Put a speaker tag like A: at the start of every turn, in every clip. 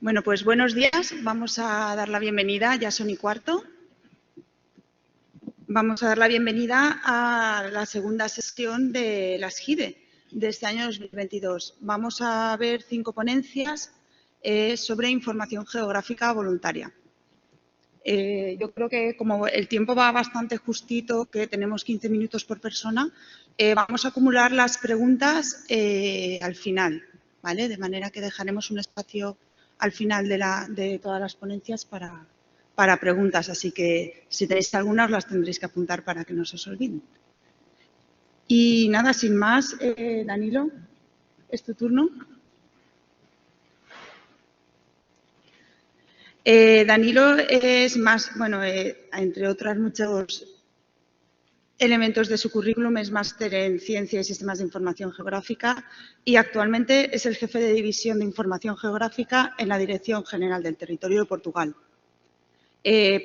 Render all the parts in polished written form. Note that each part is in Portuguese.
A: Bueno, pues buenos días. Vamos a dar la bienvenida, ya son y cuarto. Vamos a dar la bienvenida a la segunda sesión de las GIDE de este año 2022. Vamos a ver 5 ponencias sobre información geográfica voluntaria. Yo creo que como el tiempo va bastante justito, que tenemos 15 minutos por persona, vamos a acumular las preguntas al final, ¿vale? De manera que dejaremos un espacio al final de todas las ponencias para preguntas. Así que si tenéis algunas, las tendréis que apuntar para que no se os olviden. Y nada, sin más, Danilo, es tu turno. Danilo es más, bueno, entre otros muchos elementos de su currículum, es máster en Ciencia y Sistemas de Información Geográfica y actualmente es el jefe de División de Información Geográfica en la Dirección General del Territorio de Portugal.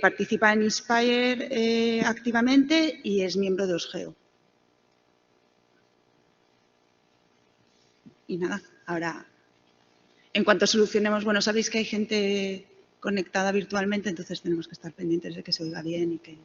A: Participa en INSPIRE activamente y es miembro de OSGEO. Y nada, ahora, en cuanto solucionemos, bueno, sabéis que hay gente conectada virtualmente, entonces tenemos que estar pendientes de que se oiga bien y que...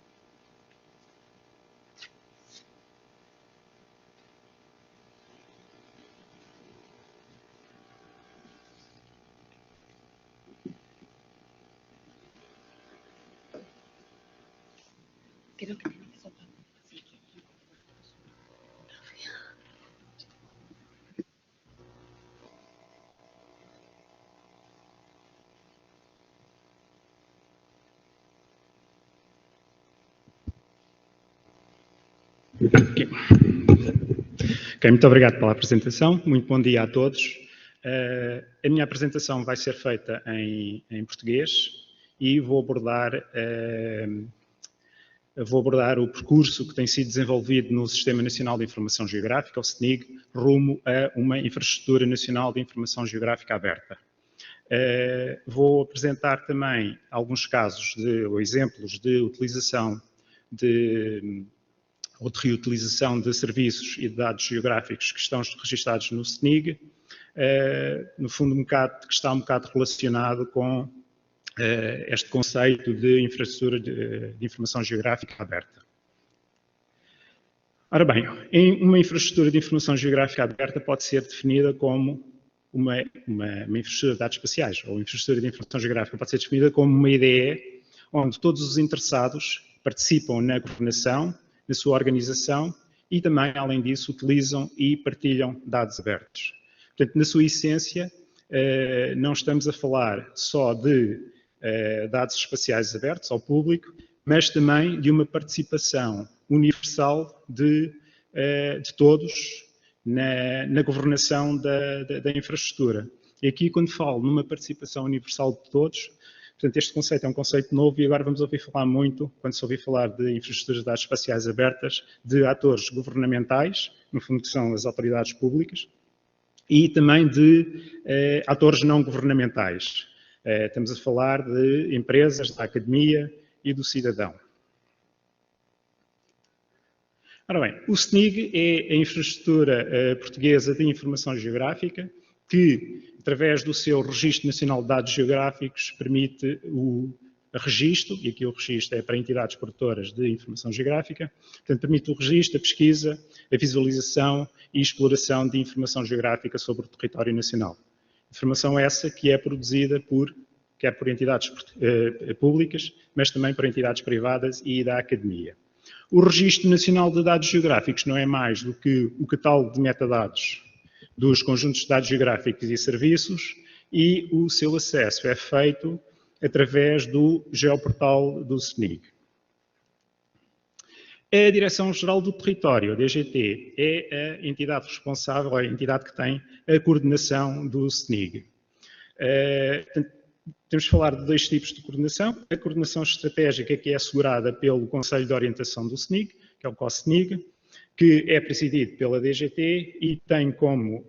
A: Creo que...
B: Ok, muito obrigado pela apresentação. Muito bom dia a todos. A minha apresentação vai ser feita em português e vou abordar o percurso que tem sido desenvolvido no Sistema Nacional de Informação Geográfica, o SNIG, rumo a uma infraestrutura nacional de informação geográfica aberta. Vou apresentar também alguns casos ou exemplos de utilização ou de reutilização de serviços e de dados geográficos que estão registados no SNIG, no fundo que está um bocado relacionado com este conceito de infraestrutura de informação geográfica aberta. Ora bem, uma infraestrutura de informação geográfica aberta pode ser definida como uma infraestrutura de dados espaciais, ou infraestrutura de informação geográfica pode ser definida como uma IDE onde todos os interessados participam na governação, na sua organização e também, além disso, utilizam e partilham dados abertos. Portanto, na sua essência, não estamos a falar só de dados espaciais abertos ao público, mas também de uma participação universal de todos na governação da infraestrutura. E aqui, quando falo numa participação universal de todos, portanto, este conceito é um conceito novo e agora vamos ouvir falar muito, quando se ouvir falar de infraestruturas de dados espaciais abertas, de atores governamentais, no fundo que são as autoridades públicas, e também de atores não governamentais. Estamos a falar de empresas, da academia e do cidadão. Ora bem, o SNIG é a infraestrutura portuguesa de informação geográfica que, através do seu Registro Nacional de Dados Geográficos, permite o registro, e aqui o registro é para entidades produtoras de informação geográfica, portanto, permite o registro, a pesquisa, a visualização e exploração de informação geográfica sobre o território nacional. Informação essa que é produzida quer por entidades públicas, mas também por entidades privadas e da academia. O Registro Nacional de Dados Geográficos não é mais do que o catálogo de metadados dos conjuntos de dados geográficos e serviços e o seu acesso é feito através do geoportal do SNIG. A Direção-Geral do Território, a DGT, é a entidade responsável, a entidade que tem a coordenação do SNIG. Temos de falar de 2 tipos de coordenação. A coordenação estratégica, que é assegurada pelo Conselho de Orientação do SNIG, que é o COSNIG, que é presidido pela DGT e tem como,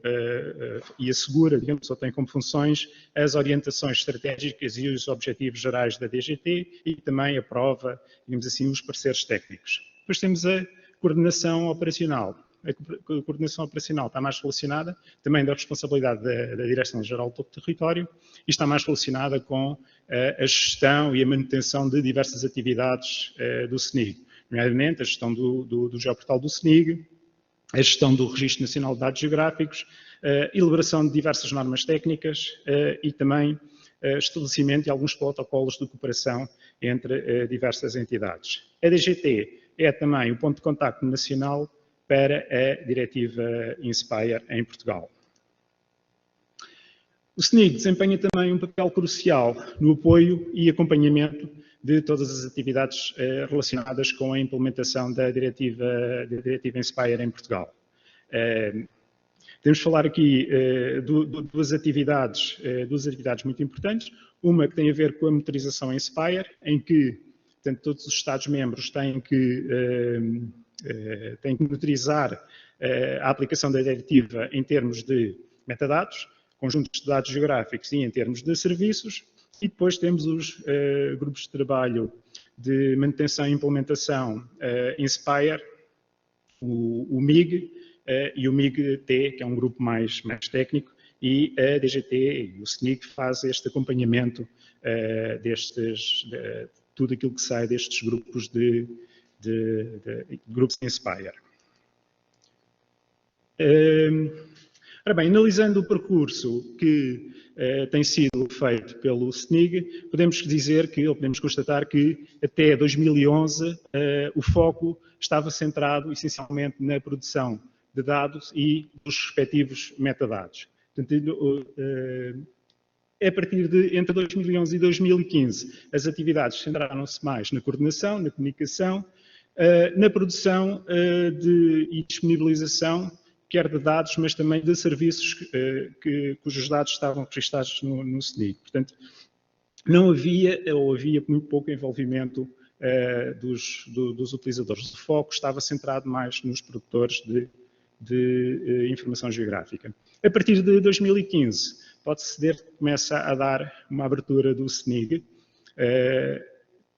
B: e assegura, digamos, ou tem como funções as orientações estratégicas e os objetivos gerais da DGT e também aprova, digamos assim, os pareceres técnicos. Depois temos a coordenação operacional, a coordenação operacional está mais relacionada também da responsabilidade da Direção-Geral do Território e está mais relacionada com a gestão e a manutenção de diversas atividades do SNIG, nomeadamente a gestão do geoportal do SNIG, a gestão do Registro Nacional de Dados Geográficos, a elaboração de diversas normas técnicas e também estabelecimento de alguns protocolos de cooperação entre diversas entidades. A DGT é também o ponto de contacto nacional para a diretiva INSPIRE em Portugal. O SNIG desempenha também um papel crucial no apoio e acompanhamento de todas as atividades relacionadas com a implementação da diretiva INSPIRE em Portugal. Temos de falar aqui duas atividades muito importantes. Uma que tem a ver com a monitorização INSPIRE, em que portanto, todos os Estados-membros têm que monitorizar a aplicação da diretiva em termos de metadados, conjuntos de dados geográficos e em termos de serviços. E depois temos os grupos de trabalho de manutenção e implementação INSPIRE, o MIG e o MIG-T, que é um grupo mais técnico, e a DGT e o SNIG faz este acompanhamento tudo aquilo que sai destes grupos de grupos INSPIRE. Ora bem, analisando o percurso que tem sido feito pelo SNIG, podemos dizer que, ou podemos constatar que até 2011 o foco estava centrado essencialmente na produção de dados e dos respectivos metadados. Portanto, a partir de entre 2011 e 2015, as atividades centraram-se mais na coordenação, na comunicação, na produção e disponibilização, quer de dados, mas também de serviços cujos dados estavam registados no SNIG. Portanto, não havia, ou havia muito pouco envolvimento dos utilizadores. O foco estava centrado mais nos produtores de informação geográfica. A partir de 2015, pode-se dizer que começa a dar uma abertura do SNIG.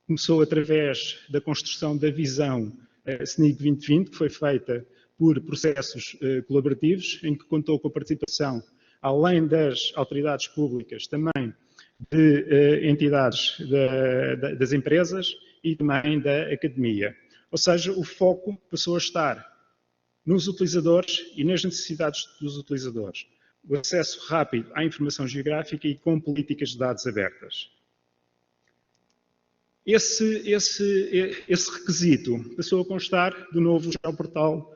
B: Começou através da construção da visão SNIG 2020, que foi feita por processos colaborativos, em que contou com a participação, além das autoridades públicas, também de entidades das empresas e também da academia. Ou seja, o foco passou a estar nos utilizadores e nas necessidades dos utilizadores. O acesso rápido à informação geográfica e com políticas de dados abertas. Esse requisito passou a constar do novo geoportal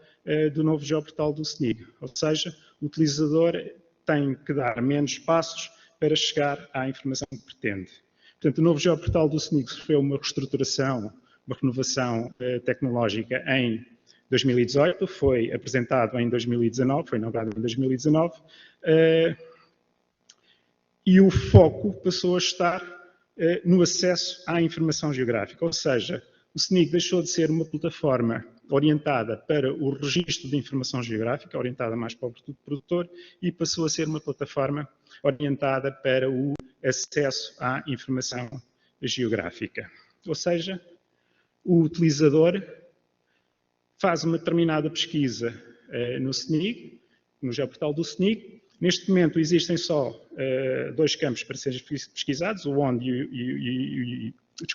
B: do SNIG, ou seja, o utilizador tem que dar menos passos para chegar à informação que pretende. Portanto, o novo geoportal do SNIG sofreu uma reestruturação, uma renovação tecnológica em 2018, foi apresentado em 2019, foi inaugurado em 2019, e o foco passou a estar no acesso à informação geográfica, ou seja, o SNIG deixou de ser uma plataforma orientada para o registro de informação geográfica, orientada mais para o produtor, e passou a ser uma plataforma orientada para o acesso à informação geográfica. Ou seja, o utilizador faz uma determinada pesquisa no SNIG, no geoportal do SNIG. Neste momento existem só dois campos para serem pesquisados, o onde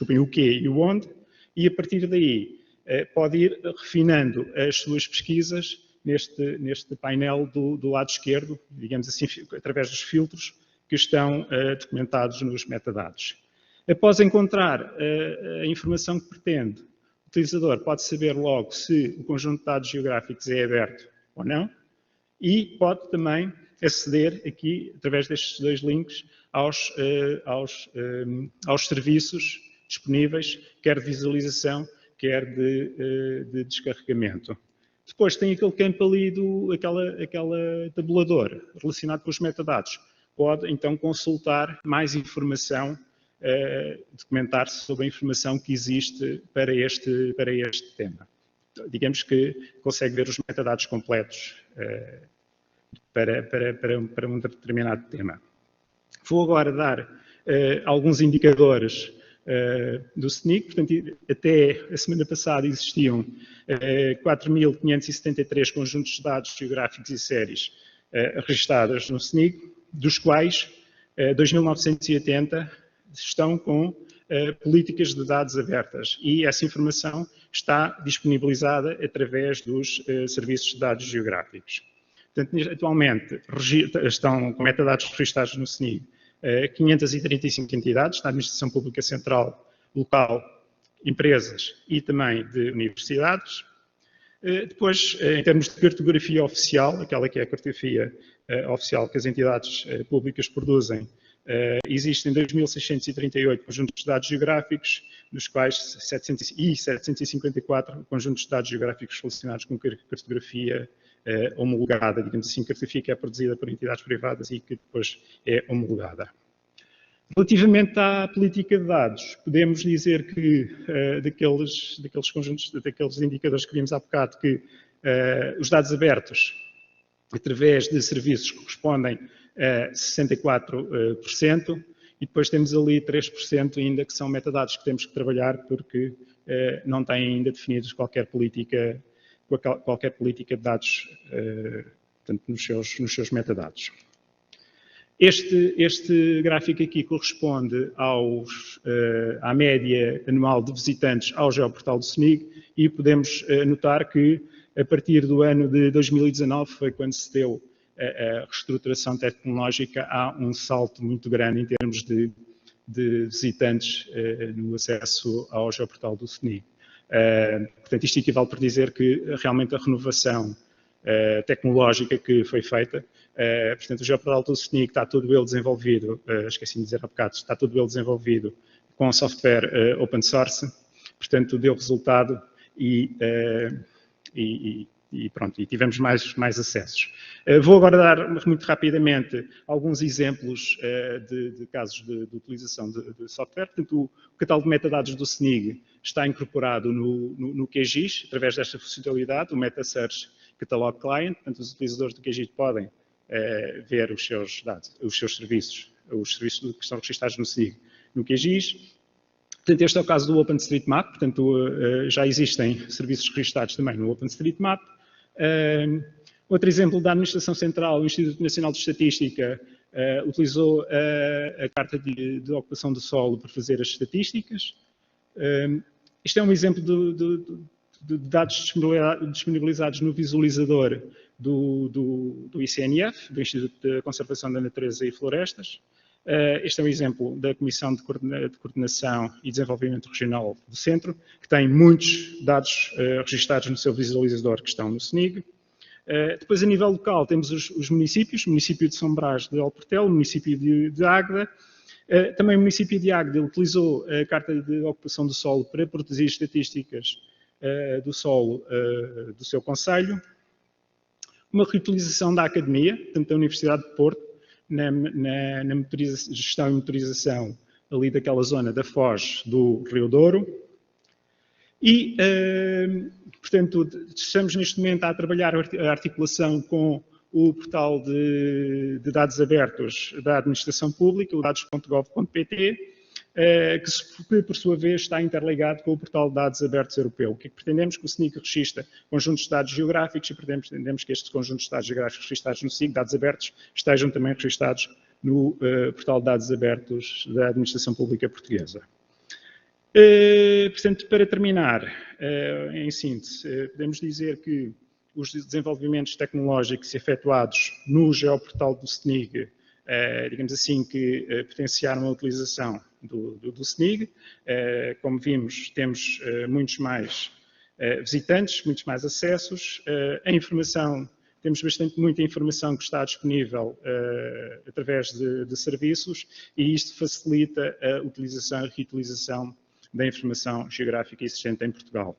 B: o que e o onde, e a partir daí pode ir refinando as suas pesquisas neste painel do lado esquerdo, digamos assim, através dos filtros que estão documentados nos metadados. Após encontrar a informação que pretende, o utilizador pode saber logo se o conjunto de dados geográficos é aberto ou não, e pode também aceder aqui, através destes dois links, aos serviços disponíveis, quer de visualização, quer de descarregamento. Depois tem aquele campo ali, aquele tabulador relacionado com os metadados. Pode então consultar mais informação, documentar-se sobre a informação que existe para este tema. Digamos que consegue ver os metadados completos para um determinado tema. Vou agora dar alguns indicadores do SNIG. Portanto, até a semana passada existiam 4.573 conjuntos de dados geográficos e séries registados no SNIG, dos quais 2.980 estão com políticas de dados abertas, e essa informação está disponibilizada através dos serviços de dados geográficos. Portanto, atualmente estão com metadados registados no SNIG 535 entidades da Administração Pública Central, local, empresas e também de universidades. Depois, em termos de cartografia oficial, aquela que é a cartografia oficial que as entidades públicas produzem, existem 2.638 conjuntos de dados geográficos, dos quais 754 conjuntos de dados geográficos relacionados com cartografia homologada, digamos assim, cartografia que é produzida por entidades privadas e que depois é homologada. Relativamente à política de dados, podemos dizer que daqueles indicadores que vimos há bocado, que os dados abertos, através de serviços, correspondem a 64%, e depois temos ali 3% ainda que são metadados que temos que trabalhar porque não têm ainda definidos qualquer política de dados, portanto, nos seus metadados. Este gráfico aqui corresponde à média anual de visitantes ao geoportal do SNIG, e podemos notar que a partir do ano de 2019 foi quando se deu a reestruturação tecnológica. Há um salto muito grande em termos de visitantes no acesso ao geoportal do SNIG. Portanto, isto equivale por dizer que realmente a renovação tecnológica que foi feita, portanto, o geoportal do SNIG está todo ele desenvolvido, esqueci de dizer há bocado, está todo ele desenvolvido com software open source, portanto, deu resultado e pronto, e tivemos mais acessos. Vou agora dar muito rapidamente alguns exemplos de casos de utilização de software. Portanto, o catálogo de metadados do SNIG está incorporado no QGIS, através desta funcionalidade, o MetaSearch Catalog Client. Portanto, os utilizadores do QGIS podem ver os seus dados, os serviços que estão registrados no SNIG no QGIS. Portanto, este é o caso do OpenStreetMap. Portanto, já existem serviços registrados também no OpenStreetMap. Outro exemplo da Administração Central, o Instituto Nacional de Estatística utilizou a Carta de Ocupação do Solo para fazer as estatísticas. Isto é um exemplo de dados disponibilizados no visualizador do ICNF, do Instituto de Conservação da Natureza e Florestas. Este é um exemplo da Comissão de Coordenação e Desenvolvimento Regional do Centro, que tem muitos dados registados no seu visualizador que estão no SNIG. Depois, a nível local, temos os municípios, o município de São Brás de Alportel, o município de Águeda. Também o município de Águeda utilizou a Carta de Ocupação do Solo para produzir estatísticas do solo do seu concelho. Uma reutilização da academia, portanto, da Universidade de Porto, na gestão e motorização ali daquela zona da foz do Rio Douro. E, portanto, estamos neste momento a trabalhar a articulação com o portal de dados abertos da Administração Pública, o dados.gov.pt, que por sua vez está interligado com o portal de dados abertos europeu. O que é que pretendemos? Que o SNIG registre conjuntos de dados geográficos e pretendemos que estes conjuntos de dados geográficos registrados no SNIG, dados abertos, estejam também registrados no portal de dados abertos da Administração Pública Portuguesa. Portanto, para terminar, em síntese, podemos dizer que os desenvolvimentos tecnológicos efetuados no geoportal do SNIG, digamos assim, que potenciaram a utilização do SNIG. Como vimos, temos muitos mais visitantes, muitos mais acessos. A informação, temos muita informação que está disponível através de serviços, e isto facilita a utilização e reutilização da informação geográfica existente em Portugal.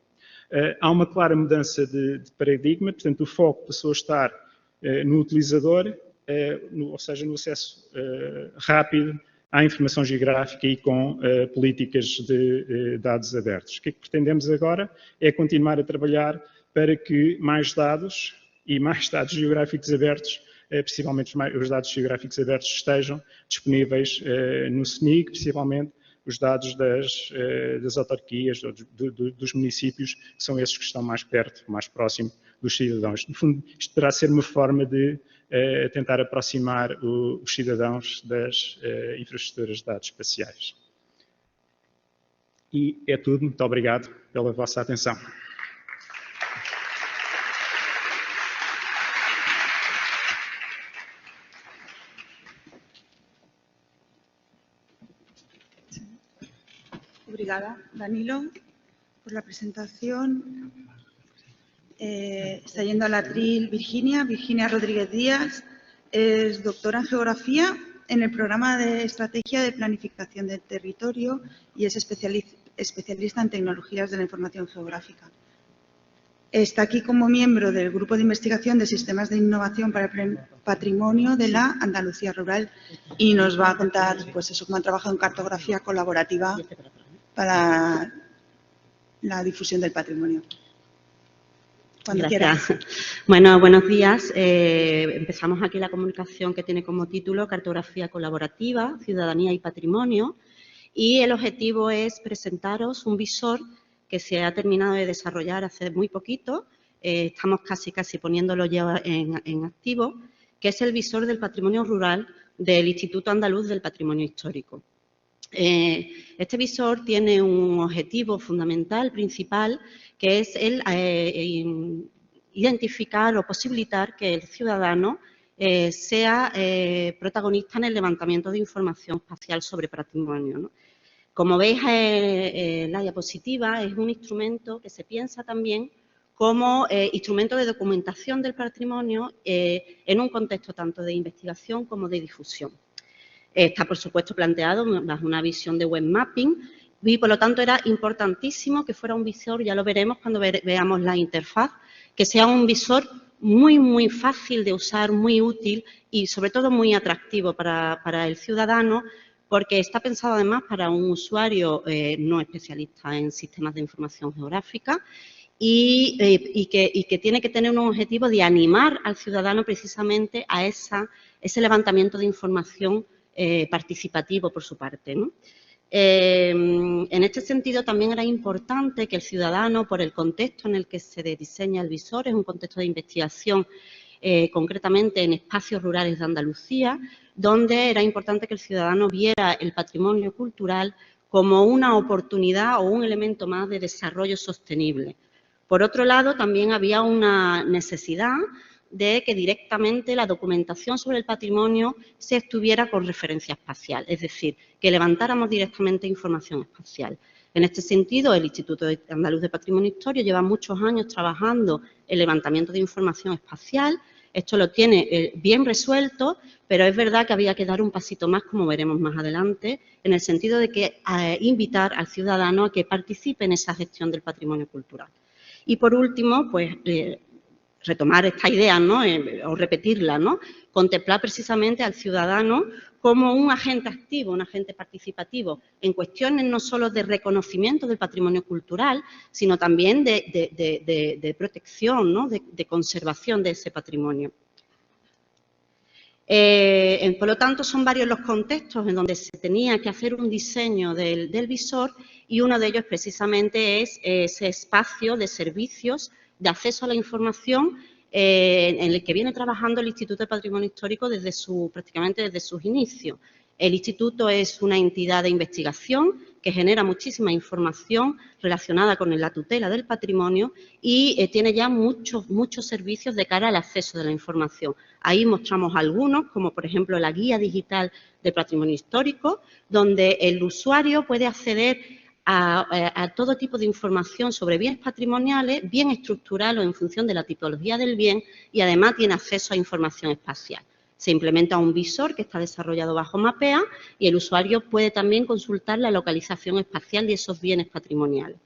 B: Há uma clara mudança de paradigma, portanto, o foco passou a estar no utilizador, ou seja, no acesso rápido à informação geográfica e com políticas de dados abertos. O que é que pretendemos agora? É continuar a trabalhar para que mais dados e mais dados geográficos abertos, principalmente os dados geográficos abertos, estejam disponíveis no SNIG, principalmente os dados das autarquias, dos municípios, que são esses que estão mais perto, mais próximo dos cidadãos. No fundo, isto poderá ser uma forma de tentar aproximar os cidadãos das infraestruturas de dados espaciais. E é tudo. Muito obrigado pela vossa atenção.
A: Obrigada, Danilo, por la presentación. Está yendo al atril Virginia Rodríguez Díaz. Es doctora en Geografía en el programa de Estrategia de Planificación del Territorio y es especialista en Tecnologías de la Información Geográfica. Está aquí como miembro del Grupo de Investigación de Sistemas de Innovación para el Patrimonio de la Andalucía Rural y nos va a contar pues eso, cómo ha trabajado en cartografía colaborativa para la difusión del patrimonio. Cuando
C: Gracias.
A: quieras.
C: Bueno, buenos días. Empezamos aquí la comunicación que tiene como título Cartografía colaborativa, ciudadanía y patrimonio. Y el objetivo es presentaros un visor que se ha terminado de desarrollar hace muy poquito. Estamos casi poniéndolo ya en activo, que es el visor del patrimonio rural del Instituto Andaluz del Patrimonio Histórico. Este visor tiene un objetivo fundamental, principal, que es el identificar o posibilitar que el ciudadano sea protagonista en el levantamiento de información espacial sobre patrimonio, ¿no? Como veis en la diapositiva, es un instrumento que se piensa también como instrumento de documentación del patrimonio en un contexto tanto de investigación como de difusión. Está, por supuesto, planteado bajo una visión de web mapping y, por lo tanto, era importantísimo que fuera un visor, ya lo veremos cuando veamos la interfaz, que sea un visor muy fácil de usar, muy útil y, sobre todo, muy atractivo para el ciudadano, porque está pensado, además, para un usuario no especialista en sistemas de información geográfica y que tiene que tener un objetivo de animar al ciudadano precisamente a ese levantamiento de información participativo por su parte, ¿no? En este sentido, también era importante que el ciudadano, por el contexto en el que se diseña el visor, es un contexto de investigación, concretamente en espacios rurales de Andalucía, donde era importante que el ciudadano viera el patrimonio cultural como una oportunidad o un elemento más de desarrollo sostenible. Por otro lado, también había una necesidad de que directamente la documentación sobre el patrimonio se estuviera con referencia espacial, es decir, que levantáramos directamente información espacial. En este sentido, el Instituto Andaluz de Patrimonio Histórico lleva muchos años trabajando el levantamiento de información espacial. Esto lo tiene bien resuelto, pero es verdad que había que dar un pasito más, como veremos más adelante, en el sentido de que invitar al ciudadano a que participe en esa gestión del patrimonio cultural. Y, por último, pues retomar esta idea, ¿no? O repetirla, ¿no? Contemplar precisamente al ciudadano como un agente activo, un agente participativo en cuestiones no solo de reconocimiento del patrimonio cultural, sino también de protección, ¿no? de conservación de ese patrimonio. Por lo tanto, son varios los contextos en donde se tenía que hacer un diseño del visor y uno de ellos precisamente es ese espacio de servicios de acceso a la información en el que viene trabajando el Instituto de Patrimonio Histórico prácticamente desde sus inicios. El Instituto es una entidad de investigación que genera muchísima información relacionada con la tutela del patrimonio y tiene ya muchos servicios de cara al acceso de la información. Ahí mostramos algunos, como por ejemplo la guía digital de patrimonio histórico, donde el usuario puede acceder a todo tipo de información sobre bienes patrimoniales, bien estructural o en función de la tipología del bien y además tiene acceso a información espacial. Se implementa un visor que está desarrollado bajo Mapea y el usuario puede también consultar la localización espacial de esos bienes patrimoniales.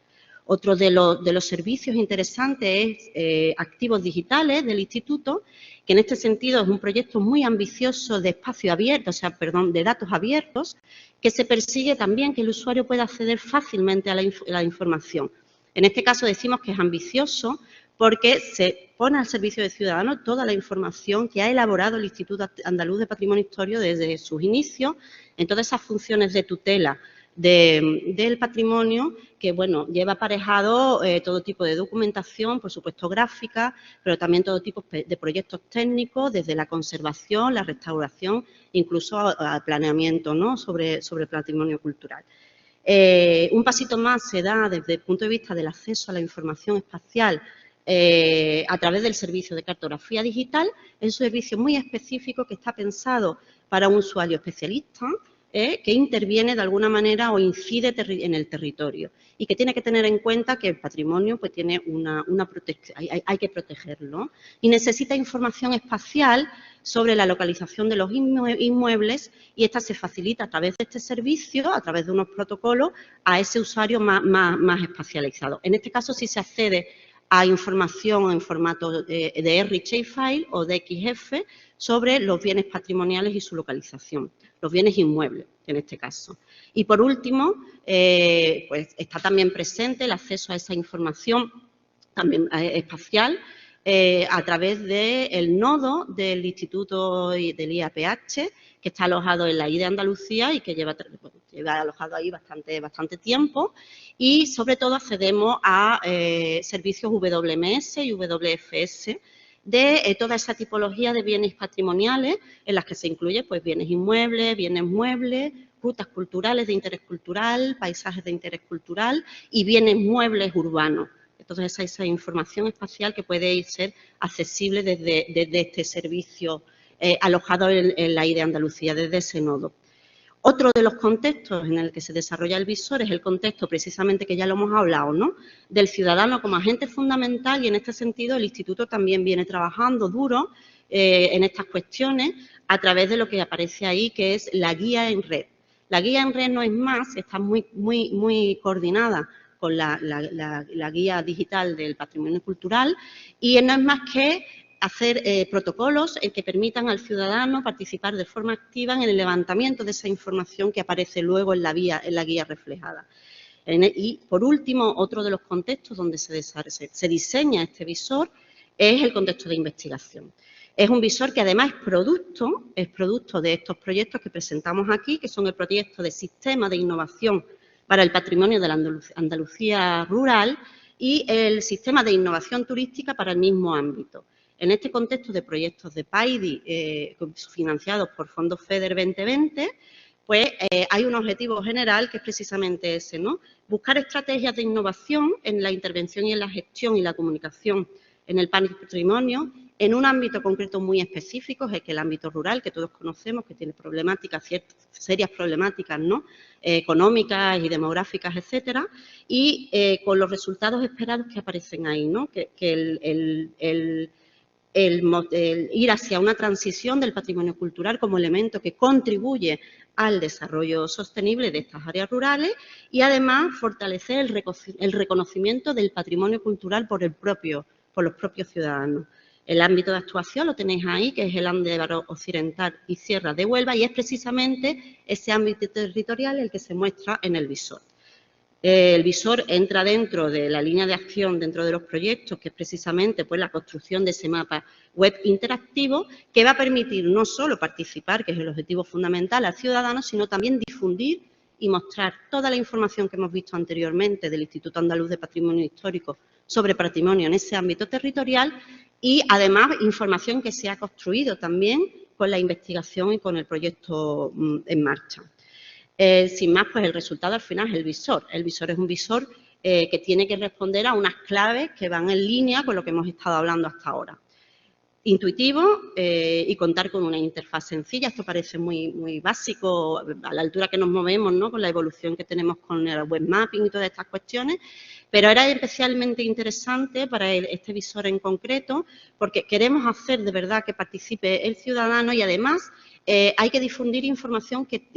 C: Otro de los servicios interesantes es activos digitales del Instituto, que en este sentido es un proyecto muy ambicioso de espacio abierto, de datos abiertos, que se persigue también que el usuario pueda acceder fácilmente a la información. En este caso decimos que es ambicioso porque se pone al servicio del ciudadano toda la información que ha elaborado el Instituto Andaluz de Patrimonio Histórico desde sus inicios, en todas esas funciones de tutela del patrimonio que, bueno, lleva aparejado todo tipo de documentación, por supuesto gráfica, pero también todo tipo de proyectos técnicos, desde la conservación, la restauración, incluso al planeamiento, ¿no?, sobre el patrimonio cultural. Un pasito más se da desde el punto de vista del acceso a la información espacial a través del servicio de cartografía digital. Es un servicio muy específico que está pensado para un usuario especialista que interviene de alguna manera o incide en el territorio y que tiene que tener en cuenta que el patrimonio pues tiene una protección, hay que protegerlo y necesita información espacial sobre la localización de los inmuebles y esta se facilita a través de este servicio, a través de unos protocolos, a ese usuario más espacializado. En este caso sí se accede a información en formato de RChFile o de XF sobre los bienes patrimoniales y su localización, los bienes inmuebles en este caso. Y por último, pues está también presente el acceso a esa información también espacial a través del nodo del Instituto del IAPH, que está alojado en la I de Andalucía y que lleva alojado ahí bastante tiempo. Y, sobre todo, accedemos a servicios WMS y WFS de toda esa tipología de bienes patrimoniales en las que se incluye pues, bienes inmuebles, bienes muebles, rutas culturales de interés cultural, paisajes de interés cultural y bienes muebles urbanos. Entonces, esa información espacial que puede ser accesible desde este servicio alojado en la I de Andalucía, desde ese nodo. Otro de los contextos en el que se desarrolla el visor es el contexto precisamente que ya lo hemos hablado, ¿no?, del ciudadano como agente fundamental y en este sentido el Instituto también viene trabajando duro en estas cuestiones a través de lo que aparece ahí, que es la guía en red. La guía en red no es más, está muy coordinada con la guía digital del patrimonio cultural y no es más que hacer protocolos que permitan al ciudadano participar de forma activa en el levantamiento de esa información que aparece luego en la guía reflejada. Y, por último, otro de los contextos donde se diseña este visor es el contexto de investigación. Es un visor que, además, es producto de estos proyectos que presentamos aquí, que son el proyecto de Sistema de Innovación para el Patrimonio de la Andalucía Rural y el Sistema de Innovación Turística para el mismo ámbito. En este contexto de proyectos de PAIDI financiados por Fondos FEDER 2020, pues hay un objetivo general que es precisamente ese, ¿no? Buscar estrategias de innovación en la intervención y en la gestión y la comunicación en el patrimonio, en un ámbito concreto muy específico, es el ámbito rural, que todos conocemos, que tiene problemáticas, serias problemáticas, ¿no?, económicas y demográficas, etcétera, y con los resultados esperados que aparecen ahí, ¿no?, que el ir hacia una transición del patrimonio cultural como elemento que contribuye al desarrollo sostenible de estas áreas rurales y, además, fortalecer el reconocimiento del patrimonio cultural por los propios ciudadanos. El ámbito de actuación lo tenéis ahí, que es el Andévaro Occidental y Sierra de Huelva, y es precisamente ese ámbito territorial el que se muestra en el visor. El visor entra dentro de la línea de acción, dentro de los proyectos, que es precisamente pues, la construcción de ese mapa web interactivo, que va a permitir no solo participar, que es el objetivo fundamental, al ciudadano, sino también difundir y mostrar toda la información que hemos visto anteriormente del Instituto Andaluz de Patrimonio Histórico sobre patrimonio en ese ámbito territorial y, además, información que se ha construido también con la investigación y con el proyecto en marcha. Sin más, pues el resultado al final es el visor. El visor es un visor que tiene que responder a unas claves que van en línea con lo que hemos estado hablando hasta ahora. Intuitivo y contar con una interfaz sencilla. Esto parece muy básico a la altura que nos movemos, ¿no?, con la evolución que tenemos con el web mapping y todas estas cuestiones, pero era especialmente interesante para este visor en concreto porque queremos hacer de verdad que participe el ciudadano y, además, hay que difundir información que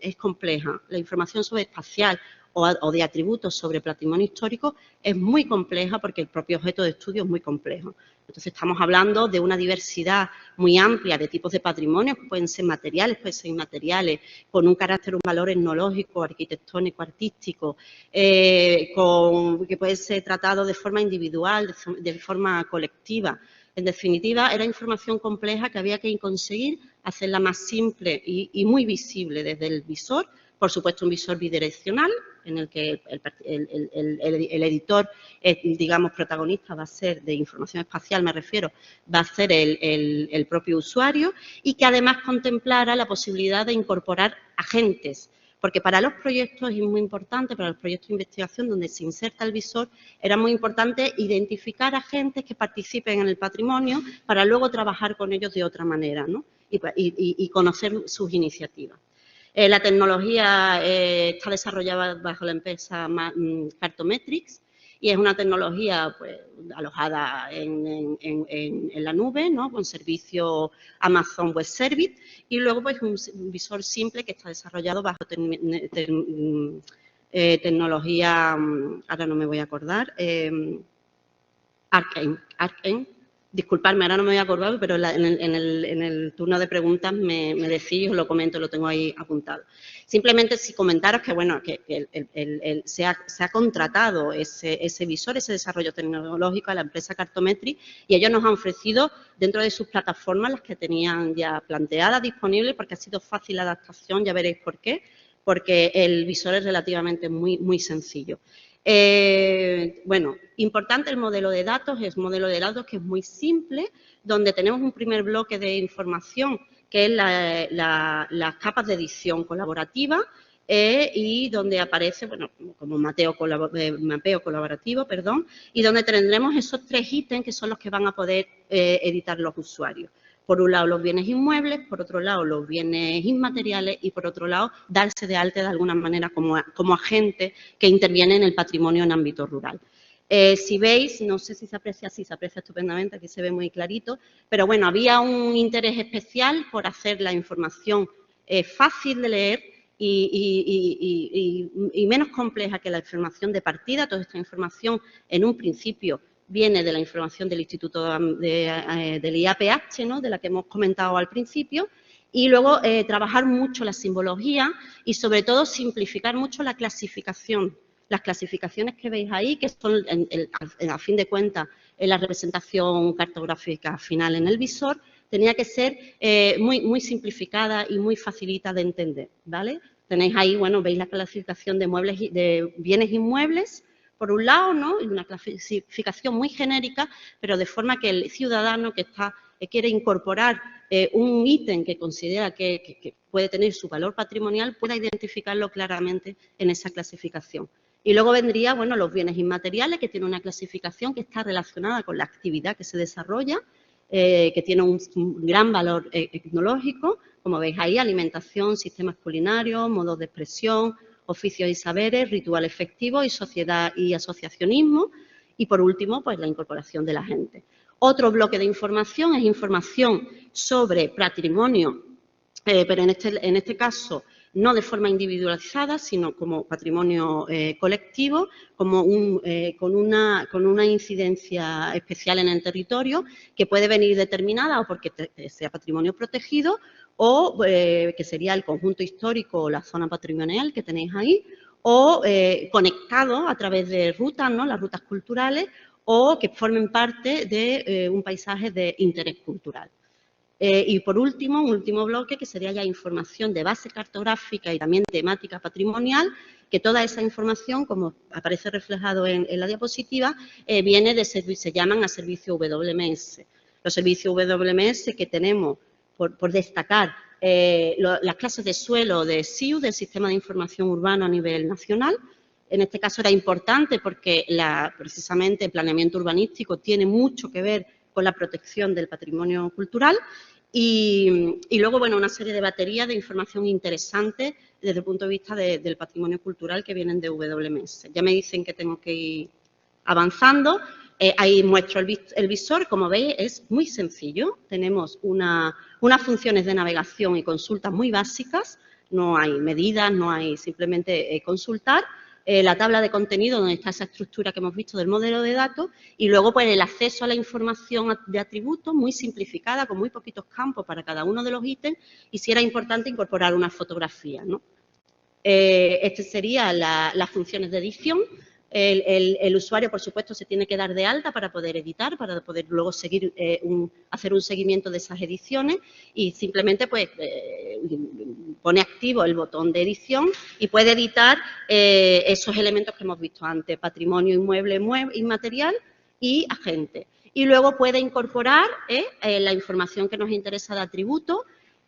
C: es compleja. La información sobre espacial o de atributos sobre patrimonio histórico es muy compleja porque el propio objeto de estudio es muy complejo. Entonces, estamos hablando de una diversidad muy amplia de tipos de patrimonio, que pueden ser materiales, pueden ser inmateriales, con un carácter, un valor etnológico, arquitectónico, artístico, que puede ser tratado de forma individual, de forma colectiva. En definitiva, era información compleja que había que conseguir hacerla más simple y muy visible desde el visor Por supuesto, un visor bidireccional en el que el editor, digamos, protagonista va a ser de información espacial, me refiero, va a ser el propio usuario y que además contemplara la posibilidad de incorporar agentes. Porque para los proyectos es muy importante, para los proyectos de investigación donde se inserta el visor, era muy importante identificar agentes que participen en el patrimonio para luego trabajar con ellos de otra manera, ¿no? Y conocer sus iniciativas. La tecnología está desarrollada bajo la empresa Cartometrics y es una tecnología pues, alojada en la nube, ¿no? Con servicio Amazon Web Service y luego pues un visor simple que está desarrollado bajo tecnología, ahora no me voy a acordar, Arkane. Disculpadme, ahora no me voy a acordar, pero en el turno de preguntas me decís, os lo comento, lo tengo ahí apuntado. Simplemente sí comentaros que, bueno, que se ha contratado ese visor, ese desarrollo tecnológico a la empresa Cartometry y ellos nos han ofrecido dentro de sus plataformas las que tenían ya planteadas, disponibles, porque ha sido fácil la adaptación, ya veréis por qué, porque el visor es relativamente muy sencillo. Bueno, importante el modelo de datos, es un modelo de datos que es muy simple, donde tenemos un primer bloque de información que es las capas de edición colaborativa y donde aparece, bueno, como mapeo colaborativo, perdón, y donde tendremos esos 3 ítems que son los que van a poder editar los usuarios. Por un lado, los bienes inmuebles, por otro lado, los bienes inmateriales y, por otro lado, darse de alta de alguna manera como agente que interviene en el patrimonio en ámbito rural. Si veis, no sé si se aprecia, sí, se aprecia estupendamente, aquí se ve muy clarito, pero bueno, había un interés especial por hacer la información fácil de leer y menos compleja que la información de partida. Toda esta información, en un principio, viene de la información del Instituto del IAPH, ¿no? De la que hemos comentado al principio, y luego trabajar mucho la simbología y, sobre todo, simplificar mucho la clasificación. Las clasificaciones que veis ahí, que son, a fin de cuentas, en la representación cartográfica final en el visor, tenía que ser muy simplificada y muy facilita de entender, ¿vale? Tenéis ahí, bueno, veis la clasificación de bienes inmuebles, por un lado, ¿no? Una clasificación muy genérica, pero de forma que el ciudadano que quiere incorporar un ítem que considera que puede tener su valor patrimonial pueda identificarlo claramente en esa clasificación. Y luego vendría, bueno, los bienes inmateriales, que tiene una clasificación que está relacionada con la actividad que se desarrolla, que tiene un gran valor tecnológico, como veis ahí, alimentación, sistemas culinarios, modos de expresión, oficios y saberes, ritual efectivo y sociedad y asociacionismo. Y, por último, pues la incorporación de la gente. Otro bloque de información es información sobre patrimonio, pero en este caso no de forma individualizada, sino como patrimonio colectivo, con una incidencia especial en el territorio, que puede venir determinada o porque sea patrimonio protegido o que sería el conjunto histórico o la zona patrimonial que tenéis ahí, o conectado a través de rutas, ¿no? Las rutas culturales, o que formen parte de un paisaje de interés cultural. Y, por último, un último bloque que sería ya información de base cartográfica y también temática patrimonial, que toda esa información, como aparece reflejado en la diapositiva, viene de se llaman a servicio WMS. Los servicios WMS que tenemos, por destacar, las clases de suelo de SIU, del Sistema de Información Urbano a nivel nacional. En este caso era importante porque precisamente el planeamiento urbanístico tiene mucho que ver con la protección del patrimonio cultural y luego, bueno, una serie de baterías de información interesante desde el punto de vista del patrimonio cultural que vienen de WMS. Ya me dicen que tengo que ir avanzando. Ahí muestro el visor, como veis, es muy sencillo. Tenemos unas funciones de navegación y consultas muy básicas. No hay medidas, no hay simplemente consultar. La tabla de contenido, donde está esa estructura que hemos visto del modelo de datos, y luego pues el acceso a la información de atributos muy simplificada, con muy poquitos campos para cada uno de los ítems, y si era importante incorporar una fotografía, ¿no? Estas serían las funciones de edición. El usuario, por supuesto, se tiene que dar de alta para poder editar, para poder luego seguir, hacer un seguimiento de esas ediciones y simplemente pues, pone activo el botón de edición y puede editar esos elementos que hemos visto antes, patrimonio inmueble, inmaterial y agente. Y luego puede incorporar la información que nos interesa de atributos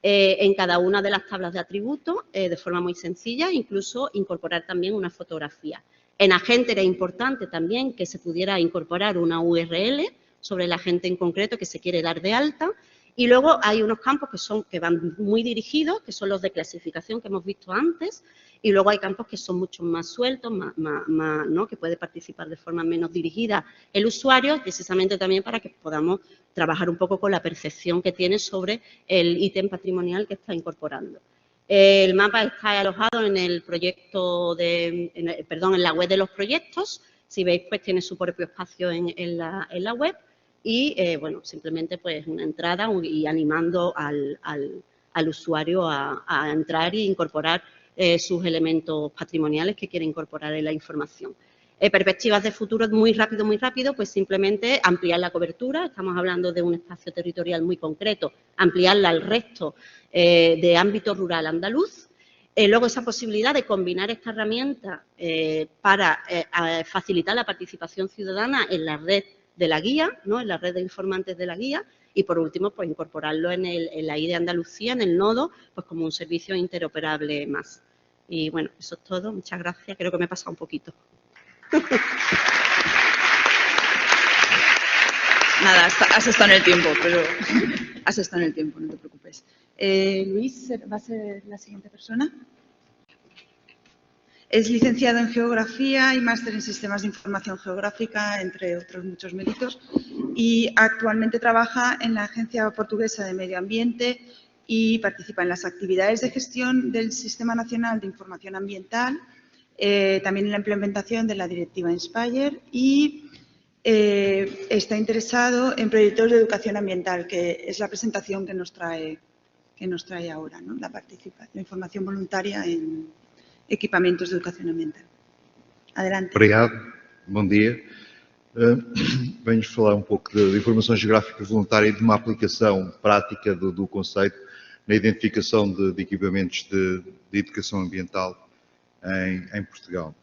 C: en cada una de las tablas de atributos de forma muy sencilla, incluso incorporar también una fotografía. En agente era importante también que se pudiera incorporar una URL sobre el agente en concreto que se quiere dar de alta. Y luego hay unos campos que van muy dirigidos, que son los de clasificación que hemos visto antes. Y luego hay campos que son mucho más sueltos, ¿no? Que puede participar de forma menos dirigida el usuario, precisamente también para que podamos trabajar un poco con la percepción que tiene sobre el ítem patrimonial que está incorporando. El mapa está alojado en el proyecto en la web de los proyectos. Si veis, pues tiene su propio espacio en la web. Y, bueno, simplemente pues una entrada y animando al usuario a entrar e incorporar sus elementos patrimoniales que quiere incorporar en la información. Perspectivas de futuro muy rápido, pues simplemente ampliar la cobertura. Estamos hablando de un espacio territorial muy concreto, ampliarla al resto de ámbito rural andaluz. Luego, esa posibilidad de combinar esta herramienta para facilitar la participación ciudadana en la red de la guía, ¿no? En la red de informantes de la guía. Y, por último, pues incorporarlo en la I de Andalucía, en el nodo, pues como un servicio interoperable más. Y, bueno, eso es todo. Muchas gracias. Creo que me he pasado un poquito.
A: Nada, has estado en el tiempo, pero has estado en el tiempo, no te preocupes. Luis, ¿va a ser la siguiente persona? Es licenciado en Geografía y máster en Sistemas de Información Geográfica, entre otros muchos méritos, y actualmente trabaja en la Agencia Portuguesa de Medio Ambiente y participa en las actividades de gestión del Sistema Nacional de Información Ambiental, también en la implementación de la Directiva Inspire y está interesado en proyectos de educación ambiental, que es la presentación que nos trae ahora, ¿no? La información voluntaria en equipamentos de educación ambiental. Adelante.
D: Obrigado, bom dia. Venho falar um pouco de informação geográfica voluntária e de uma aplicação prática do conceito na identificação de equipamentos de educação ambiental em Portugal.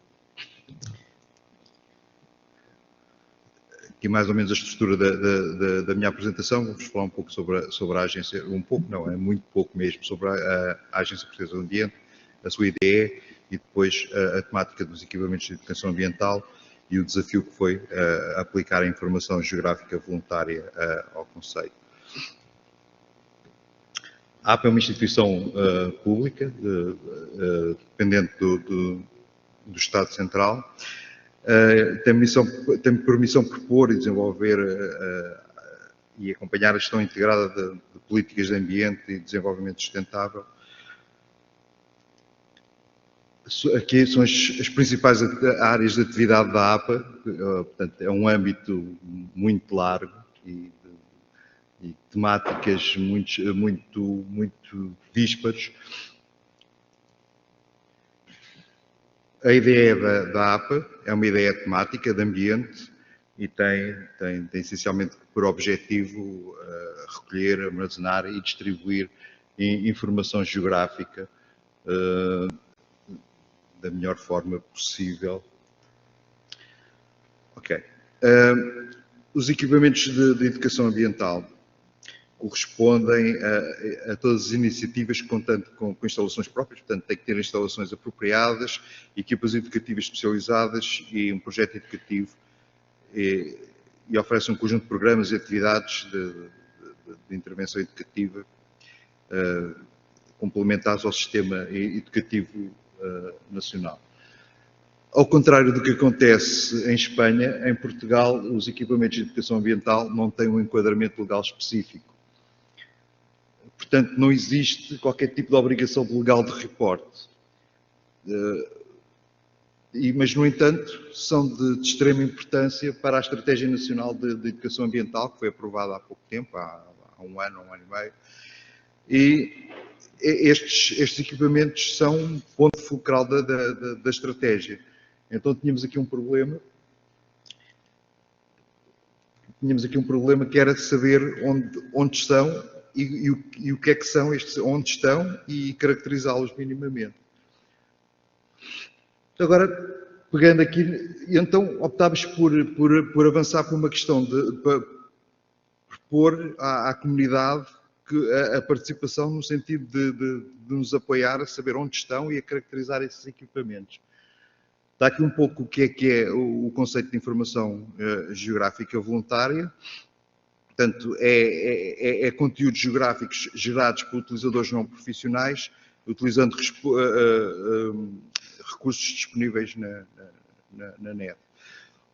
D: Aqui mais ou menos a estrutura da minha apresentação. Vou-vos falar um pouco sobre a agência, um pouco não, é muito pouco mesmo, sobre a Agência Portuguesa do Ambiente, a sua ideia e depois a temática dos equipamentos de educação ambiental e o desafio que foi aplicar a informação geográfica voluntária ao conceito. A APA é uma instituição pública, dependente do Estado Central. Tem por missão propor e desenvolver e acompanhar a gestão integrada de políticas de ambiente e desenvolvimento sustentável. Aqui são as principais áreas de atividade da APA, portanto, é um âmbito muito largo e temáticas muito díspares. A ideia da APA é uma ideia temática de ambiente e tem essencialmente por objetivo recolher, armazenar e distribuir informação geográfica da melhor forma possível. Ok. Os equipamentos de educação ambiental correspondem a todas as iniciativas contando com instalações próprias, portanto tem que ter instalações apropriadas, equipas educativas especializadas e um projeto educativo e oferece um conjunto de programas e atividades de intervenção educativa complementares ao sistema educativo nacional. Ao contrário do que acontece em Espanha, em Portugal os equipamentos de educação ambiental não têm um enquadramento legal específico. Portanto, não existe qualquer tipo de obrigação legal de reporte. Mas, no entanto, são de extrema importância para a Estratégia Nacional de Educação Ambiental, que foi aprovada há pouco tempo, há um ano e meio. E estes equipamentos são um ponto fulcral da estratégia. Então tínhamos aqui um problema. Tínhamos aqui um problema que era saber onde estão e o que é que são estes, onde estão e caracterizá-los minimamente. Agora, pegando aqui, então optámos por avançar por uma questão de propor à comunidade a participação no sentido de nos apoiar a saber onde estão e a caracterizar esses equipamentos. Está aqui um pouco o que é o conceito de informação geográfica voluntária. Portanto, é conteúdos geográficos gerados por utilizadores não profissionais, utilizando recursos disponíveis na net.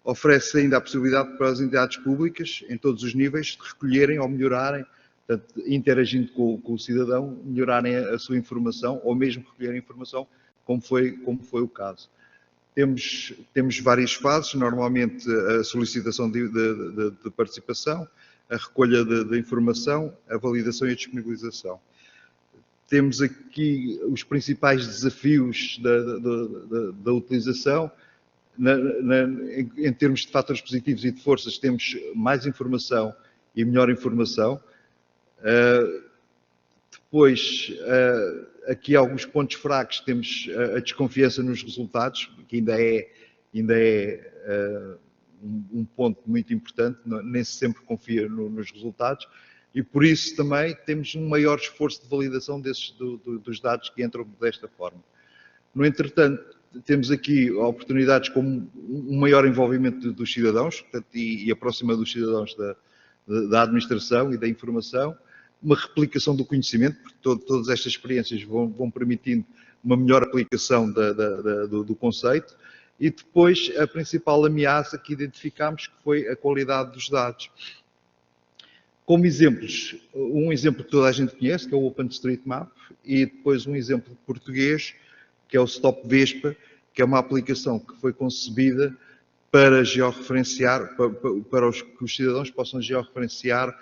D: Oferece ainda a possibilidade para as entidades públicas, em todos os níveis, de recolherem ou melhorarem, portanto, interagindo com o cidadão, melhorarem a sua informação ou mesmo recolherem informação, como foi o caso. Temos várias fases, normalmente a solicitação de participação, a recolha de informação, a validação e a disponibilização. Temos aqui os principais desafios da utilização. Em termos de fatores positivos e de forças, temos mais informação e melhor informação. Depois, aqui alguns pontos fracos, temos a desconfiança nos resultados, que ainda é um ponto muito importante, nem se sempre confia nos resultados, e por isso também temos um maior esforço de validação dos dados que entram desta forma. No entretanto, temos aqui oportunidades como um maior envolvimento dos cidadãos, portanto, e aproxima dos cidadãos da administração e da informação, uma replicação do conhecimento, porque todas estas experiências vão permitindo uma melhor aplicação do conceito, e depois a principal ameaça que identificámos, que foi a qualidade dos dados. Como exemplos, um exemplo que toda a gente conhece, que é o OpenStreetMap, e depois um exemplo português, que é o Stop Vespa, que é uma aplicação que foi concebida para georreferenciar, para que os cidadãos possam georreferenciar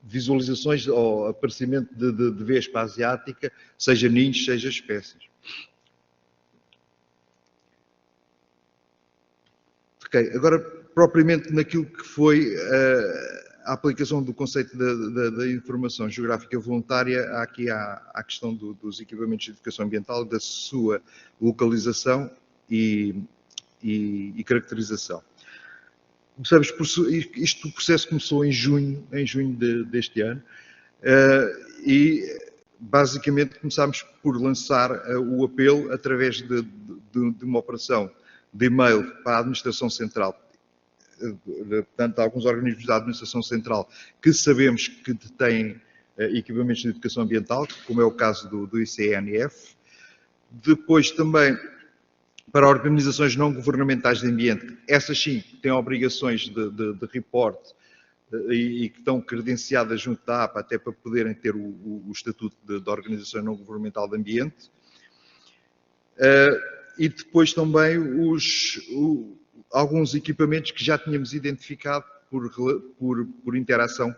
D: visualizações ou aparecimento de vespa asiática, seja ninhos, seja espécies. Ok, agora propriamente naquilo que foi a aplicação do conceito da informação geográfica voluntária, aqui há a questão dos equipamentos de educação ambiental, da sua localização e caracterização. Começamos o processo começou em junho deste ano, e basicamente começámos por lançar o apelo através de uma operação de e-mail para a Administração Central, portanto, alguns organismos da Administração Central que sabemos que detêm equipamentos de educação ambiental, como é o caso do ICNF. Depois também para organizações não governamentais de ambiente, essas sim têm obrigações de report e que estão credenciadas junto da APA até para poderem ter o estatuto de organização não governamental de ambiente. E depois também alguns equipamentos que já tínhamos identificado por interação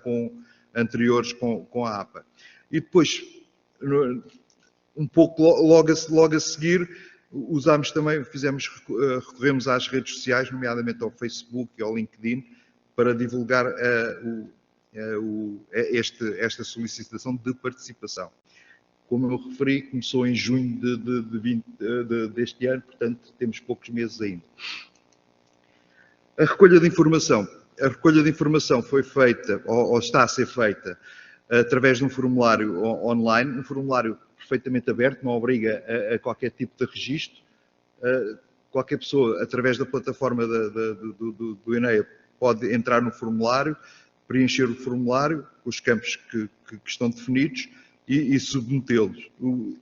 D: anteriores com a APA. E depois, um pouco logo a seguir, usámos também, recorremos às redes sociais, nomeadamente ao Facebook e ao LinkedIn, para divulgar esta solicitação de participação. Como eu referi, começou em junho deste ano, portanto temos poucos meses ainda. A recolha de informação. A recolha de informação foi feita, ou está a ser feita, através de um formulário online, um formulário perfeitamente aberto, não obriga a qualquer tipo de registro. Qualquer pessoa, através da plataforma do INEA, pode entrar no formulário, preencher o formulário, os campos que estão definidos e submetê-los.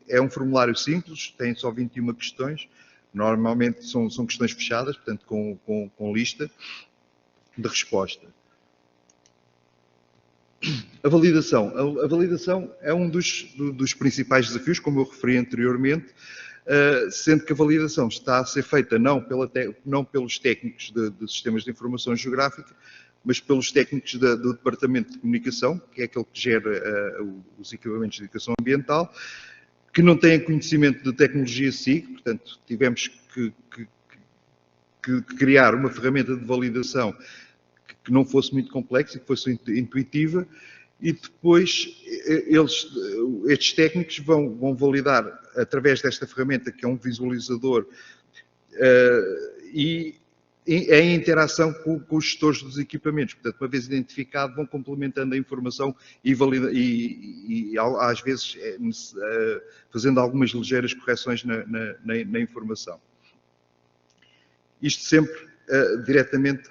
D: É um formulário simples, tem só 21 questões, normalmente são questões fechadas, portanto com lista de resposta. A validação. A validação é um dos principais desafios, como eu referi anteriormente, sendo que a validação está a ser feita não pelos técnicos de sistemas de informação geográfica, mas pelos técnicos do Departamento de Comunicação, que é aquele que gera os equipamentos de educação ambiental, que não têm conhecimento de tecnologia SIG, portanto, tivemos que criar uma ferramenta de validação que não fosse muito complexa, que fosse intuitiva, e depois estes técnicos vão validar através desta ferramenta, que é um visualizador, e em interação com os gestores dos equipamentos. Portanto, uma vez identificado, vão complementando a informação e às vezes fazendo algumas ligeiras correções na informação. Isto sempre diretamente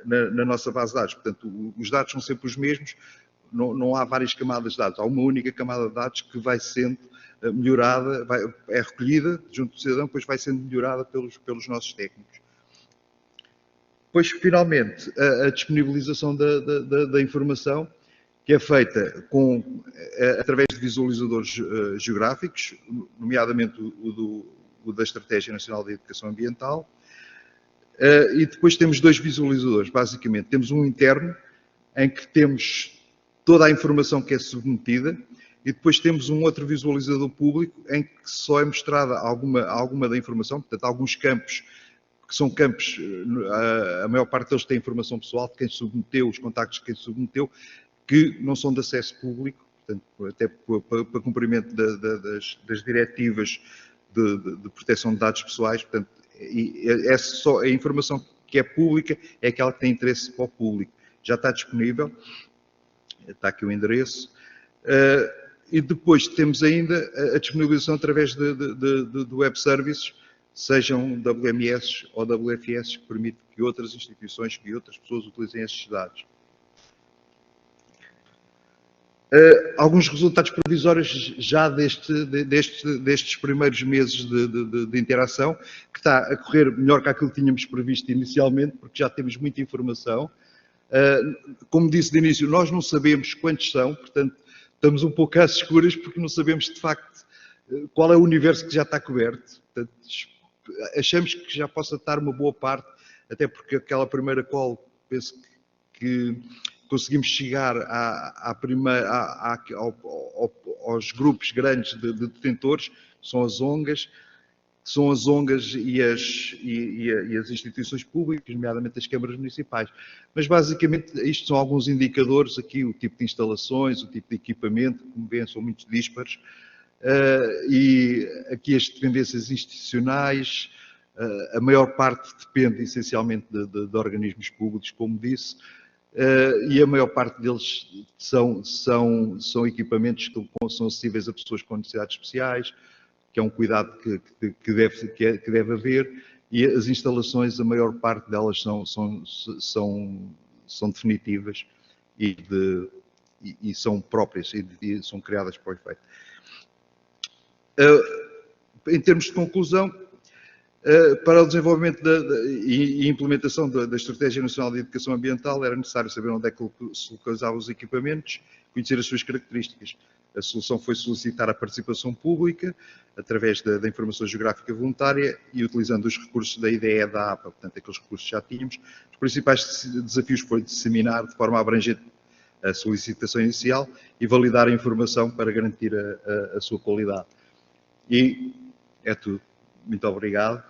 D: na nossa base de dados. Portanto, os dados são sempre os mesmos, não há várias camadas de dados. Há uma única camada de dados que vai sendo melhorada, é recolhida junto do cidadão, depois vai sendo melhorada pelos nossos técnicos. Depois, finalmente, a disponibilização da informação, que é feita através de visualizadores geográficos, nomeadamente o da Estratégia Nacional de Educação Ambiental, e depois temos dois visualizadores, basicamente. Temos um interno, em que temos toda a informação que é submetida, e depois temos um outro visualizador público, em que só é mostrada alguma da informação, portanto, alguns campos, que são campos, a maior parte deles tem informação pessoal de quem submeteu, os contactos de quem submeteu, que não são de acesso público, portanto, até para cumprimento das diretivas de proteção de dados pessoais, portanto, é só a informação que é pública, é aquela que tem interesse para o público. Já está disponível, está aqui o endereço, e depois temos ainda a disponibilização através de web services, sejam WMS ou WFS, que permite que outras instituições, que outras pessoas utilizem esses dados. Alguns resultados provisórios já destes primeiros meses de interação, que está a correr melhor que aquilo que tínhamos previsto inicialmente, porque já temos muita informação. Como disse de início, nós não sabemos quantos são, portanto, estamos um pouco às escuras, porque não sabemos de facto qual é o universo que já está coberto. Portanto, achamos que já possa estar uma boa parte, até porque aquela primeira call, penso que conseguimos chegar aos grupos grandes de detentores, são as ONGs e as instituições públicas, nomeadamente as câmaras municipais. Mas, basicamente, isto são alguns indicadores aqui, o tipo de instalações, o tipo de equipamento, como veem, são muito díspares, e aqui as dependências institucionais, a maior parte depende essencialmente de organismos públicos, como disse, e a maior parte deles são equipamentos que são acessíveis a pessoas com necessidades especiais, que é um cuidado que deve haver, e as instalações, a maior parte delas são definitivas e são próprias, e são criadas para o efeito. Em termos de conclusão, para o desenvolvimento e implementação da Estratégia Nacional de Educação Ambiental, era necessário saber onde é que se localizavam os equipamentos, conhecer as suas características. A solução foi solicitar a participação pública, através da informação geográfica voluntária e utilizando os recursos da IDE da APA, portanto, aqueles recursos que já tínhamos. Os principais desafios foram disseminar de forma abrangente a solicitação inicial e validar a informação para garantir a sua qualidade. E é tudo. Muito obrigado.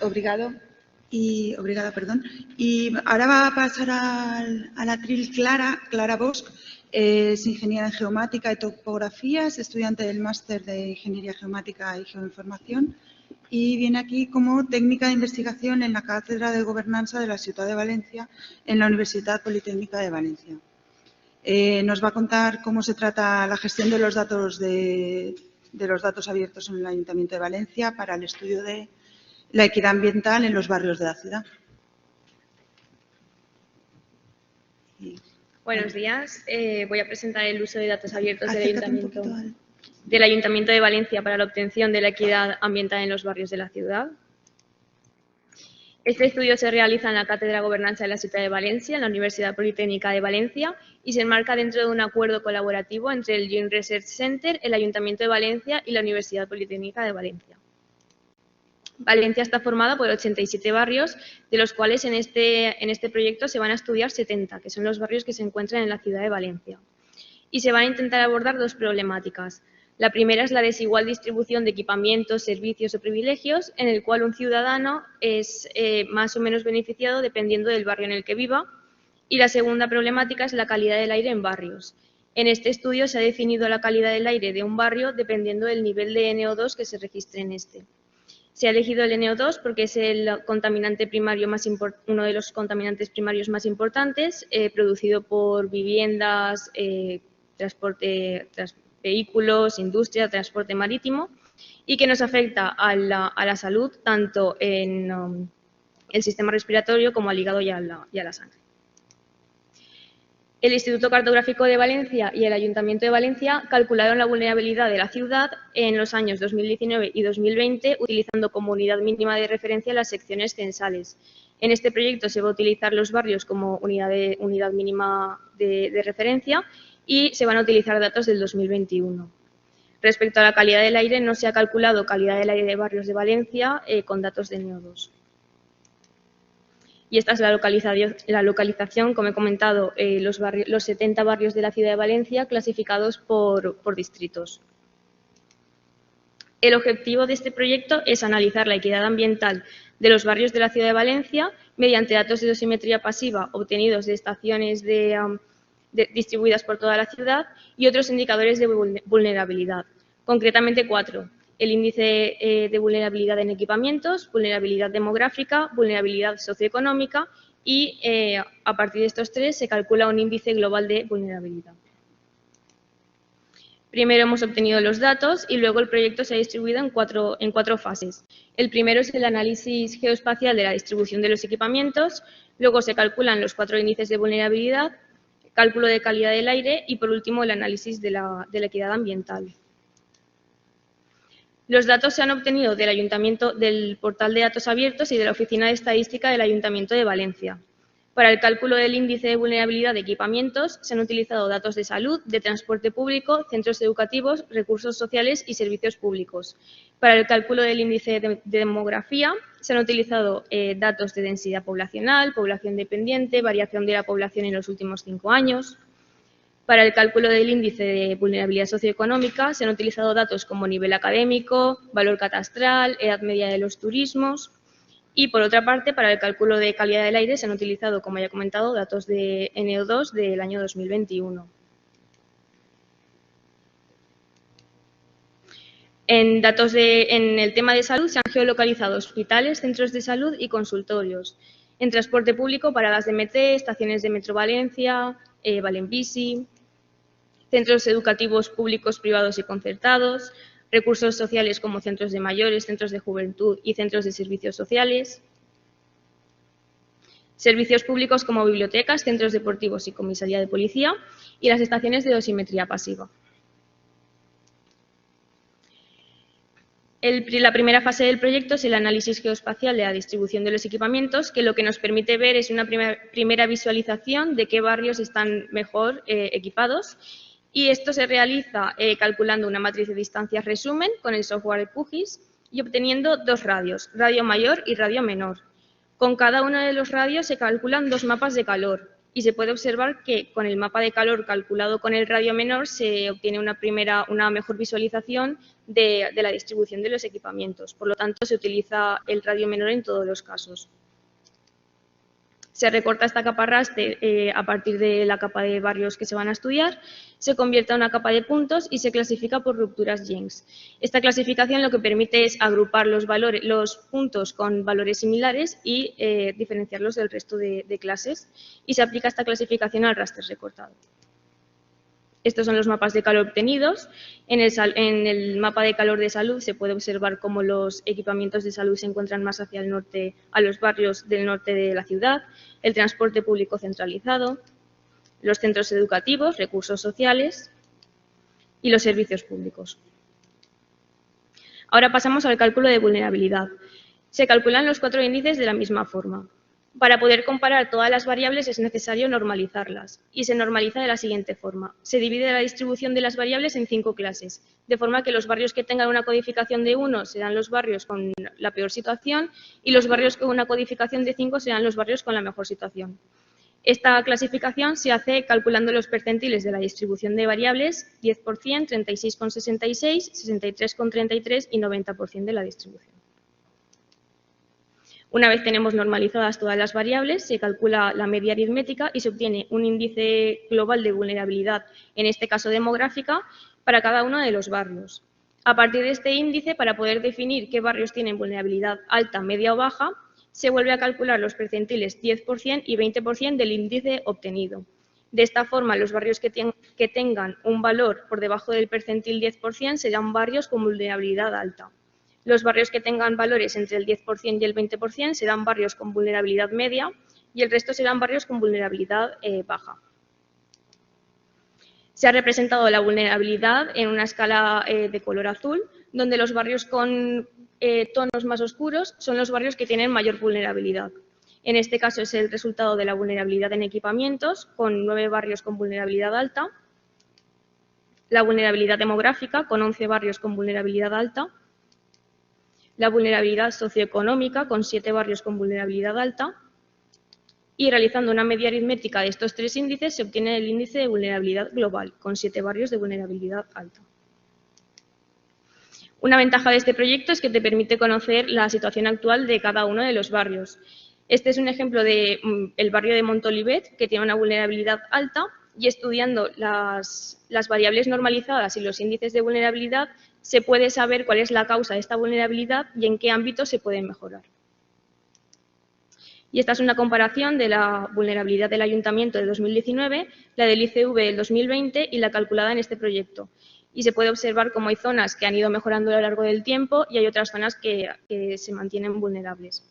A: Obrigada, perdón. Y ahora va a pasar al atril Clara Bosch, es ingeniera en geomática y topografía, es estudiante del máster de Ingeniería Geomática y Geoinformación y viene aquí como técnica de investigación en la Cátedra de Gobernanza de la Ciutat de Valencia en la Universitat Politécnica de Valencia. Nos va a contar cómo se trata la gestión de los datos abiertos en el Ayuntamiento de Valencia para el estudio de la equidad ambiental en los barrios de la ciudad.
E: Buenos días. Voy a presentar el uso de datos abiertos del Ayuntamiento de Valencia para la obtención de la equidad ambiental en los barrios de la ciudad. Este estudio se realiza en la Cátedra de Gobernanza de la Ciutat de Valencia, en la Universidad Politécnica de Valencia, y se enmarca dentro de un acuerdo colaborativo entre el Joint Research Center, el Ayuntamiento de Valencia y la Universidad Politécnica de Valencia. Valencia está formada por 87 barrios, de los cuales en este proyecto se van a estudiar 70, que son los barrios que se encuentran en la ciudad de Valencia. Y se van a intentar abordar dos problemáticas. La primera es la desigual distribución de equipamientos, servicios o privilegios, en el cual un ciudadano es más o menos beneficiado dependiendo del barrio en el que viva. Y la segunda problemática es la calidad del aire en barrios. En este estudio se ha definido la calidad del aire de un barrio dependiendo del nivel de NO2 que se registre en este. Se ha elegido el NO2 porque es el contaminante primario uno de los contaminantes primarios más importantes, producido por viviendas, vehículos, industria, transporte marítimo, y que nos afecta a la salud tanto en el sistema respiratorio como al hígado y a la sangre. El Instituto Cartográfico de Valencia y el Ayuntamiento de Valencia calcularon la vulnerabilidad de la ciudad en los años 2019 y 2020 utilizando como unidad mínima de referencia las secciones censales. En este proyecto se va a utilizar los barrios como unidad mínima de referencia y se van a utilizar datos del 2021. Respecto a la calidad del aire, no se ha calculado calidad del aire de barrios de Valencia con datos de NO2. Y esta es la localización, como he comentado, los 70 barrios de la ciudad de Valencia clasificados por distritos. El objetivo de este proyecto es analizar la equidad ambiental de los barrios de la ciudad de Valencia mediante datos de dosimetría pasiva obtenidos de estaciones distribuidas por toda la ciudad y otros indicadores de vulnerabilidad, concretamente 4. El índice de vulnerabilidad en equipamientos, vulnerabilidad demográfica, vulnerabilidad socioeconómica y a partir de estos 3 se calcula un índice global de vulnerabilidad. Primero hemos obtenido los datos y luego el proyecto se ha distribuido en cuatro fases. El primero es el análisis geoespacial de la distribución de los equipamientos, luego se calculan los 4 índices de vulnerabilidad, cálculo de calidad del aire y por último el análisis de la equidad ambiental. Los datos se han obtenido del Ayuntamiento, del portal de datos abiertos y de la Oficina de Estadística del Ayuntamiento de Valencia. Para el cálculo del índice de vulnerabilidad de equipamientos se han utilizado datos de salud, de transporte público, centros educativos, recursos sociales y servicios públicos. Para el cálculo del índice de demografía se han utilizado datos de densidad poblacional, población dependiente, variación de la población en los últimos 5 años. Para el cálculo del índice de vulnerabilidad socioeconómica se han utilizado datos como nivel académico, valor catastral, edad media de los turismos. Y, por otra parte, para el cálculo de calidad del aire se han utilizado, como ya he comentado, datos de NO2 del año 2021. En el tema de salud se han geolocalizado hospitales, centros de salud y consultorios. En transporte público, paradas de MT, estaciones de Metro Valencia, Valenbici, centros educativos públicos, privados y concertados, recursos sociales como centros de mayores, centros de juventud y centros de servicios sociales, servicios públicos como bibliotecas, centros deportivos y comisaría de policía y las estaciones de dosimetría pasiva. La primera fase del proyecto es el análisis geoespacial de la distribución de los equipamientos, que lo que nos permite ver es una primera visualización de qué barrios están mejor equipados. Y esto se realiza calculando una matriz de distancias resumen con el software de QGIS y obteniendo 2 radios, radio mayor y radio menor. Con cada uno de los radios se calculan 2 mapas de calor y se puede observar que con el mapa de calor calculado con el radio menor se obtiene una mejor visualización de la distribución de los equipamientos. Por lo tanto, se utiliza el radio menor en todos los casos. Se recorta esta capa raster a partir de la capa de barrios que se van a estudiar, se convierte a una capa de puntos y se clasifica por rupturas Jenks. Esta clasificación lo que permite es agrupar los puntos con valores similares y diferenciarlos del resto de clases, y se aplica esta clasificación al raster recortado. Estos son los mapas de calor obtenidos. En el mapa de calor de salud se puede observar cómo los equipamientos de salud se encuentran más hacia el norte, a los barrios del norte de la ciudad, el transporte público centralizado, los centros educativos, recursos sociales y los servicios públicos. Ahora pasamos al cálculo de vulnerabilidad. Se calculan los 4 índices de la misma forma. Para poder comparar todas las variables es necesario normalizarlas y se normaliza de la siguiente forma. Se divide la distribución de las variables en 5 clases, de forma que los barrios que tengan una codificación de 1 serán los barrios con la peor situación y los barrios con una codificación de 5 serán los barrios con la mejor situación. Esta clasificación se hace calculando los percentiles de la distribución de variables, 10%, 36,66, 63,33 y 90% de la distribución. Una vez tenemos normalizadas todas las variables, se calcula la media aritmética y se obtiene un índice global de vulnerabilidad, en este caso demográfica, para cada uno de los barrios. A partir de este índice, para poder definir qué barrios tienen vulnerabilidad alta, media o baja, se vuelve a calcular los percentiles 10% y 20% del índice obtenido. De esta forma, los barrios que tengan un valor por debajo del percentil 10% serán barrios con vulnerabilidad alta. Los barrios que tengan valores entre el 10% y el 20% serán barrios con vulnerabilidad media y el resto serán barrios con vulnerabilidad baja. Se ha representado la vulnerabilidad en una escala de color azul, donde los barrios con tonos más oscuros son los barrios que tienen mayor vulnerabilidad. En este caso es el resultado de la vulnerabilidad en equipamientos, con 9 barrios con vulnerabilidad alta, la vulnerabilidad demográfica, con 11 barrios con vulnerabilidad alta, la vulnerabilidad socioeconómica, con 7 barrios con vulnerabilidad alta, y realizando una media aritmética de estos 3 índices se obtiene el índice de vulnerabilidad global, con 7 barrios de vulnerabilidad alta. Una ventaja de este proyecto es que te permite conocer la situación actual de cada uno de los barrios. Este es un ejemplo del barrio de Montolivet, que tiene una vulnerabilidad alta, y estudiando las variables normalizadas y los índices de vulnerabilidad se puede saber cuál es la causa de esta vulnerabilidad y en qué ámbito se puede mejorar. Y esta es una comparación de la vulnerabilidad del Ayuntamiento de 2019, la del ICV del 2020 y la calculada en este proyecto. Y se puede observar cómo hay zonas que han ido mejorando a lo largo del tiempo y hay otras zonas que se mantienen vulnerables.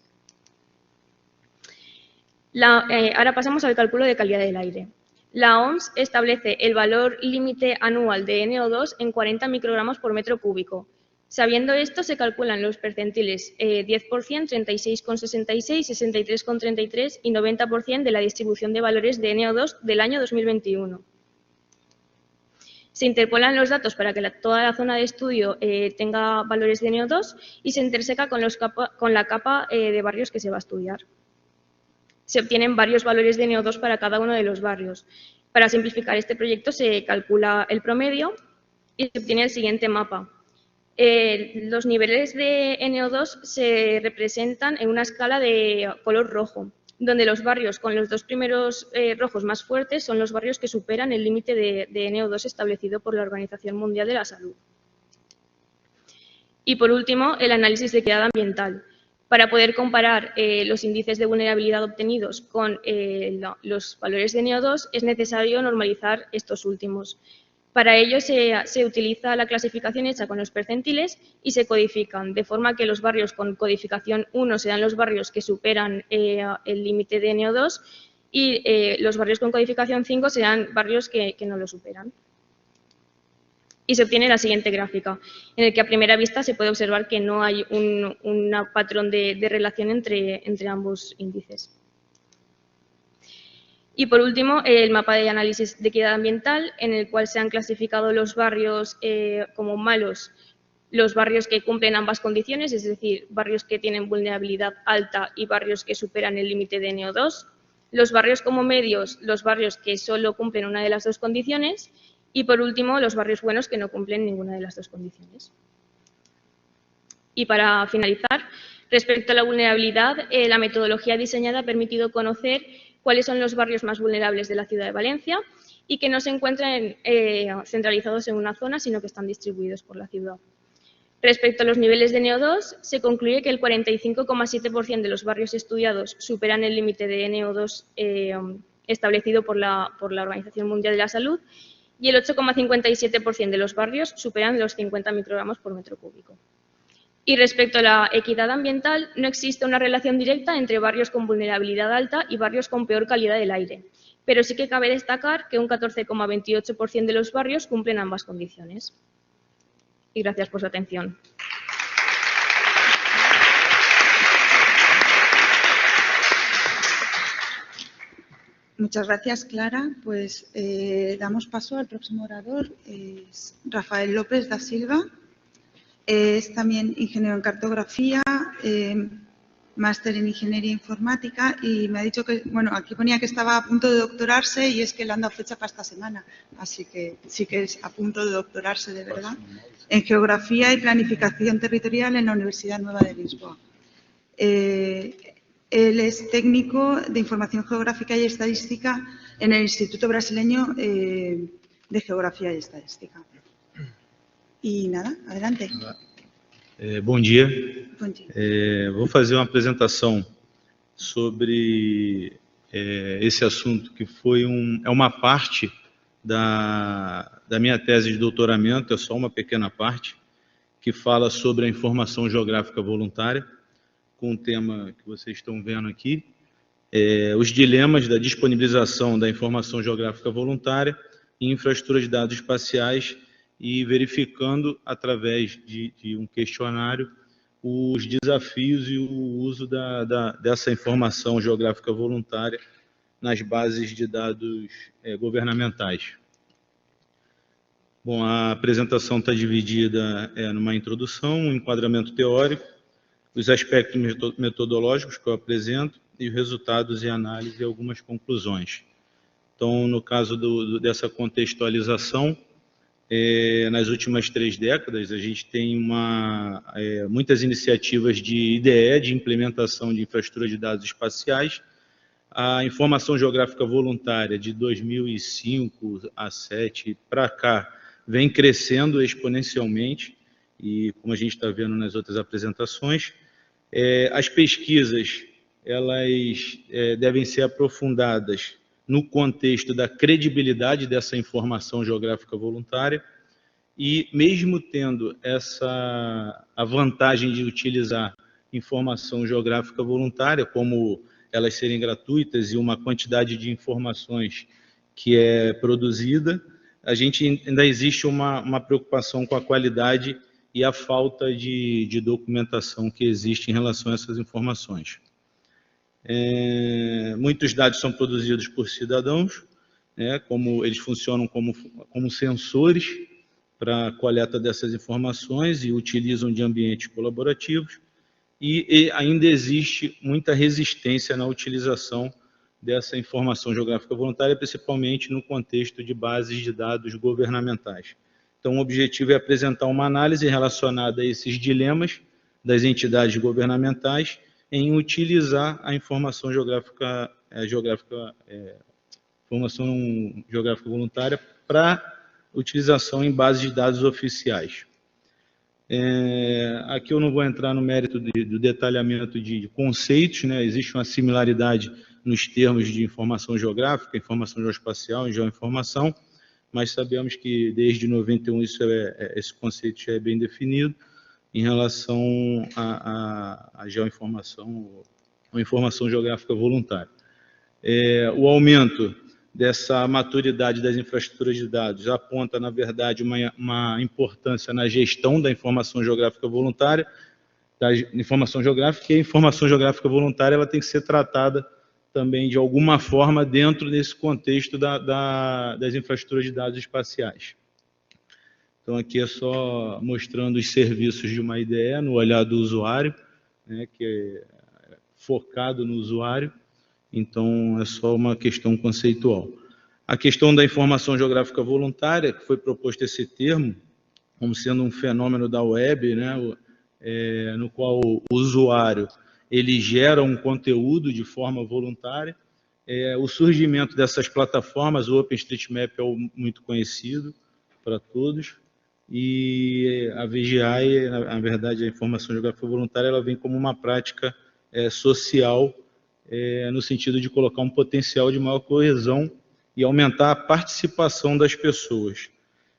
E: Ahora pasamos al cálculo de calidad del aire. La OMS establece el valor límite anual de NO2 en 40 microgramos por metro cúbico. Sabiendo esto, se calculan los percentiles 10%, 36,66, 63,33 y 90% de la distribución de valores de NO2 del año 2021. Se interpolan los datos para que toda la zona de estudio tenga valores de NO2 y se interseca con la capa de barrios que se va a estudiar. Se obtienen varios valores de NO2 para cada uno de los barrios. Para simplificar este proyecto se calcula el promedio y se obtiene el siguiente mapa. Los niveles de NO2 se representan en una escala de color rojo, donde los barrios con los 2 primeros rojos más fuertes son los barrios que superan el límite de NO2 establecido por la Organización Mundial de la Salud. Y por último, el análisis de equidad ambiental. Para poder comparar los índices de vulnerabilidad obtenidos con los valores de NO2 es necesario normalizar estos últimos. Para ello se utiliza la clasificación hecha con los percentiles y se codifican, de forma que los barrios con codificación 1 serán los barrios que superan el límite de NO2 y los barrios con codificación 5 serán barrios que no lo superan. Y se obtiene la siguiente gráfica, en el que a primera vista se puede observar que no hay un patrón de relación entre ambos índices. Y por último, el mapa de análisis de equidad ambiental, en el cual se han clasificado los barrios como malos, los barrios que cumplen ambas condiciones, es decir, barrios que tienen vulnerabilidad alta y barrios que superan el límite de NO2, los barrios como medios, los barrios que solo cumplen una de las 2 condiciones, y por último, los barrios buenos que no cumplen ninguna de las 2 condiciones. Y para finalizar, respecto a la vulnerabilidad, la metodología diseñada ha permitido conocer cuáles son los barrios más vulnerables de la ciudad de Valencia y que no se encuentran centralizados en una zona, sino que están distribuidos por la ciudad. Respecto a los niveles de NO2, se concluye que el 45,7% de los barrios estudiados superan el límite de NO2 establecido por la Organización Mundial de la Salud y el 8,57% de los barrios superan los 50 microgramos por metro cúbico. Y respecto a la equidad ambiental, no existe una relación directa entre barrios con vulnerabilidad alta y barrios con peor calidad del aire, pero sí que cabe destacar que un 14,28% de los barrios cumplen ambas condiciones. Y gracias por su atención.
A: Muchas gracias, Clara. Pues damos paso al próximo orador, es Rafael López da Silva. Es también ingeniero en cartografía, máster en ingeniería informática y me ha dicho que, bueno, aquí ponía que estaba a punto de doctorarse y es que le han dado fecha para esta semana, así que sí que es a punto de doctorarse de verdad, en geografía y planificación territorial en la Universidad Nueva de Lisboa. Él es técnico de información geográfica y estadística en el Instituto Brasileño de Geografía y Estadística. E nada, adelante.
F: Bom dia.
A: Bom dia.
F: Vou fazer uma apresentação sobre esse assunto que foi uma parte da minha tese de doutoramento, é só uma pequena parte, que fala sobre a informação geográfica voluntária, com o tema que vocês estão vendo aqui, os dilemas da disponibilização da informação geográfica voluntária em infraestruturas de dados espaciais e verificando, através de um questionário, os desafios e o uso dessa informação geográfica voluntária nas bases de dados governamentais. Bom, a apresentação está dividida numa introdução, um enquadramento teórico, os aspectos metodológicos que eu apresento e os resultados e análise e algumas conclusões. Então, no caso dessa contextualização, nas últimas 3 décadas, a gente tem muitas iniciativas de IDE, de implementação de infraestrutura de dados espaciais. A informação geográfica voluntária de 2005 a 2007 para cá vem crescendo exponencialmente, e como a gente está vendo nas outras apresentações, as pesquisas elas devem ser aprofundadas no contexto da credibilidade dessa informação geográfica voluntária e, mesmo tendo a vantagem de utilizar informação geográfica voluntária, como elas serem gratuitas e uma quantidade de informações que é produzida, ainda existe uma preocupação com a qualidade e a falta de documentação que existe em relação a essas informações. Muitos dados são produzidos por cidadãos, como eles funcionam como sensores para a coleta dessas informações e utilizam de ambientes colaborativos, e ainda existe muita resistência na utilização dessa informação geográfica voluntária, principalmente no contexto de bases de dados governamentais. Então, o objetivo é apresentar uma análise relacionada a esses dilemas das entidades governamentais em utilizar a informação geográfica voluntária para utilização em bases de dados oficiais. Aqui eu não vou entrar no mérito do detalhamento de conceitos, existe uma similaridade nos termos de informação geográfica, informação geoespacial e geoinformação, mas sabemos que desde 91 esse conceito já é bem definido em relação à geoinformação ou informação geográfica voluntária. O aumento dessa maturidade das infraestruturas de dados aponta, na verdade, uma importância na gestão da informação geográfica voluntária, da informação geográfica, e a informação geográfica voluntária ela tem que ser tratada também, de alguma forma, dentro desse contexto das infraestruturas de dados espaciais. Então, aqui é só mostrando os serviços de uma IDE no olhar do usuário, que é focado no usuário. Então, é só uma questão conceitual. A questão da informação geográfica voluntária, que foi proposto esse termo, como sendo um fenômeno da web, no qual o usuário ele gera um conteúdo de forma voluntária. O surgimento dessas plataformas, o OpenStreetMap é muito conhecido para todos, e a VGI, na verdade, a informação geográfica voluntária, ela vem como uma prática social, no sentido de colocar um potencial de maior coesão e aumentar a participação das pessoas.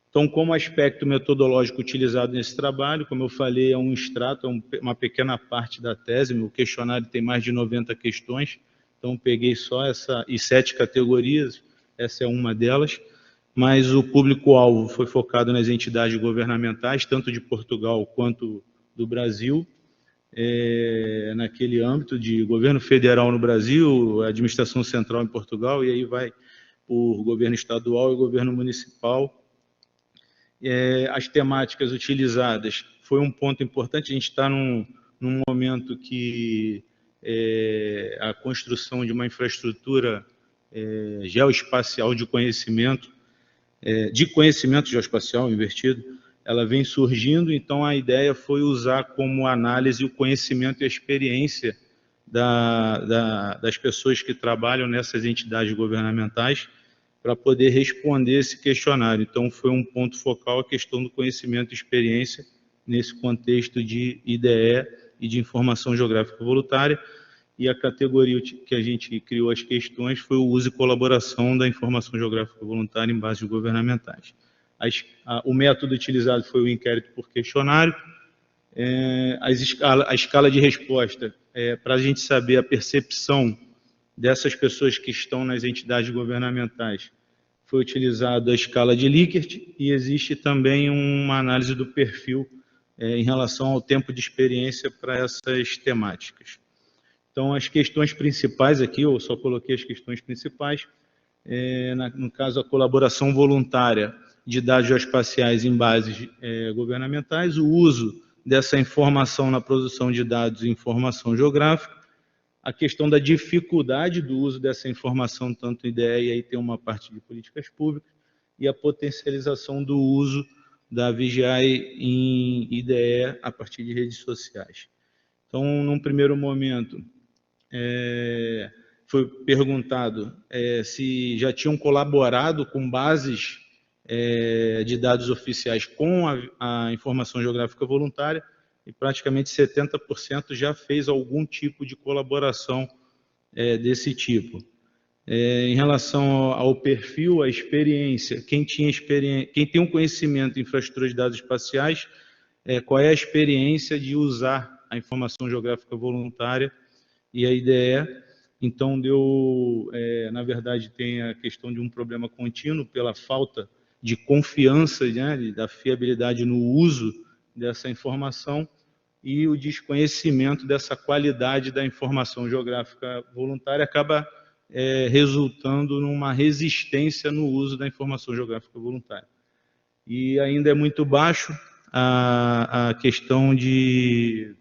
F: Então, como aspecto metodológico utilizado nesse trabalho, como eu falei, é um extrato, uma pequena parte da tese. O questionário tem mais de 90 questões, então peguei só essa e 7 categorias, essa é uma delas, mas o público-alvo foi focado nas entidades governamentais, tanto de Portugal quanto do Brasil, naquele âmbito de governo federal no Brasil, administração central em Portugal, e aí vai por governo estadual e governo municipal. As temáticas utilizadas foi um ponto importante. A gente está num momento que a construção de uma infraestrutura geoespacial de conhecimento geoespacial invertido, ela vem surgindo, então a ideia foi usar como análise o conhecimento e a experiência das pessoas que trabalham nessas entidades governamentais para poder responder esse questionário. Então, foi um ponto focal a questão do conhecimento e experiência nesse contexto de IDE e de informação geográfica voluntária, e a categoria que a gente criou as questões foi o uso e colaboração da informação geográfica voluntária em bases governamentais. O método utilizado foi o inquérito por questionário. A escala de resposta, para a gente saber a percepção dessas pessoas que estão nas entidades governamentais, foi utilizada a escala de Likert, e existe também uma análise do perfil em relação ao tempo de experiência para essas temáticas. Então, as questões principais aqui, eu só coloquei as questões principais, no caso, a colaboração voluntária de dados geoespaciais em bases governamentais, o uso dessa informação na produção de dados e informação geográfica, a questão da dificuldade do uso dessa informação, tanto em IDE, e aí tem uma parte de políticas públicas, e a potencialização do uso da VGI em IDE a partir de redes sociais. Então, num primeiro momento, foi perguntado se já tinham colaborado com bases de dados oficiais com a informação geográfica voluntária, e praticamente 70% já fez algum tipo de colaboração desse tipo. Em relação ao perfil, a experiência, quem tem um conhecimento em infraestrutura de dados espaciais, qual é a experiência de usar a informação geográfica voluntária e a IDE. Então, na verdade, tem a questão de um problema contínuo pela falta de confiança, né, da fiabilidade no uso dessa informação, e o desconhecimento dessa qualidade da informação geográfica voluntária acaba resultando numa resistência no uso da informação geográfica voluntária. E ainda é muito baixo a questão de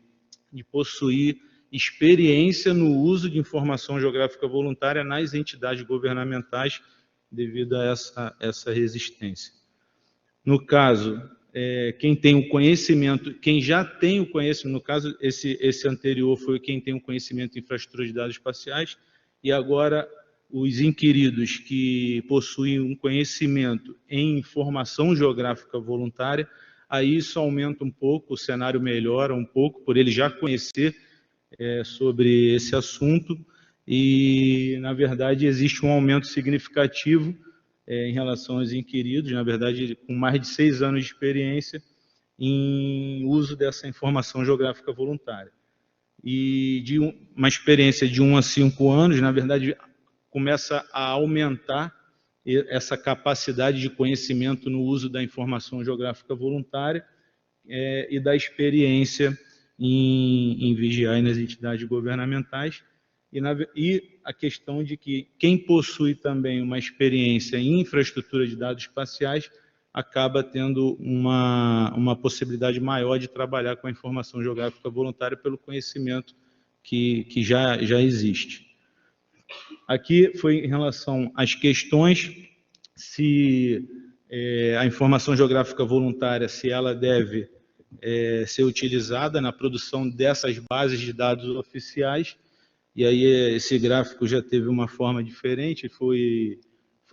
F: possuir experiência no uso de informação geográfica voluntária nas entidades governamentais, devido a essa resistência. No caso, quem tem o conhecimento, quem já tem o conhecimento, no caso, esse anterior foi quem tem o conhecimento em infraestrutura de dados espaciais, e agora os inquiridos que possuem um conhecimento em informação geográfica voluntária, aí isso aumenta um pouco, o cenário melhora um pouco, por ele já conhecer sobre esse assunto, e, na verdade, existe um aumento significativo em relação aos inquiridos, na verdade, com mais de 6 anos de experiência em uso dessa informação geográfica voluntária. E de uma experiência de 1 a 5 anos, na verdade, começa a aumentar essa capacidade de conhecimento no uso da informação geográfica voluntária e da experiência em vigiar nas entidades governamentais, e a questão de que quem possui também uma experiência em infraestrutura de dados espaciais acaba tendo uma possibilidade maior de trabalhar com a informação geográfica voluntária pelo conhecimento que já existe. Aqui foi em relação às questões, se a informação geográfica voluntária, se ela deve ser utilizada na produção dessas bases de dados oficiais, e aí esse gráfico já teve uma forma diferente, foi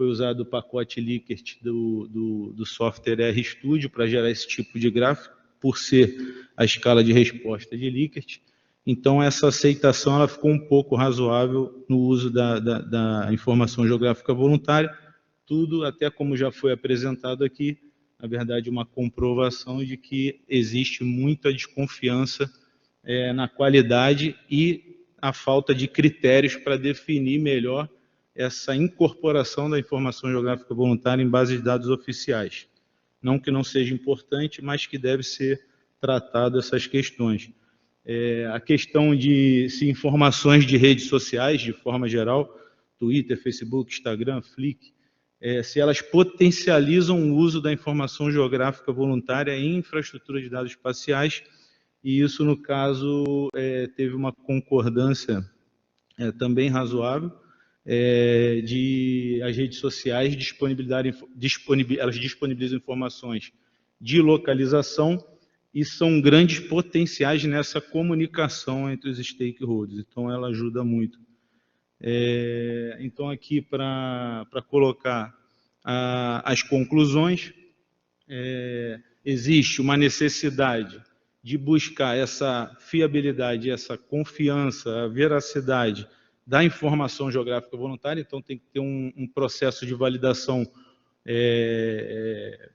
F: usado o pacote Likert do software RStudio para gerar esse tipo de gráfico, por ser a escala de resposta de Likert. Então, essa aceitação ela ficou um pouco razoável no uso da informação geográfica voluntária, tudo até como já foi apresentado aqui, na verdade, uma comprovação de que existe muita desconfiança na qualidade e a falta de critérios para definir melhor essa incorporação da informação geográfica voluntária em bases de dados oficiais. Não que não seja importante, mas que deve ser tratado essas questões. A questão de se informações de redes sociais, de forma geral, Twitter, Facebook, Instagram, Flickr, se elas potencializam o uso da informação geográfica voluntária em infraestrutura de dados espaciais, e isso, no caso, teve uma concordância também razoável, de as redes sociais elas disponibilizam informações de localização e são grandes potenciais nessa comunicação entre os stakeholders. Então, ela ajuda muito. Então, aqui, para colocar as conclusões, existe uma necessidade de buscar essa fiabilidade, essa confiança, a veracidade da informação geográfica voluntária. Então, tem que ter um processo de validação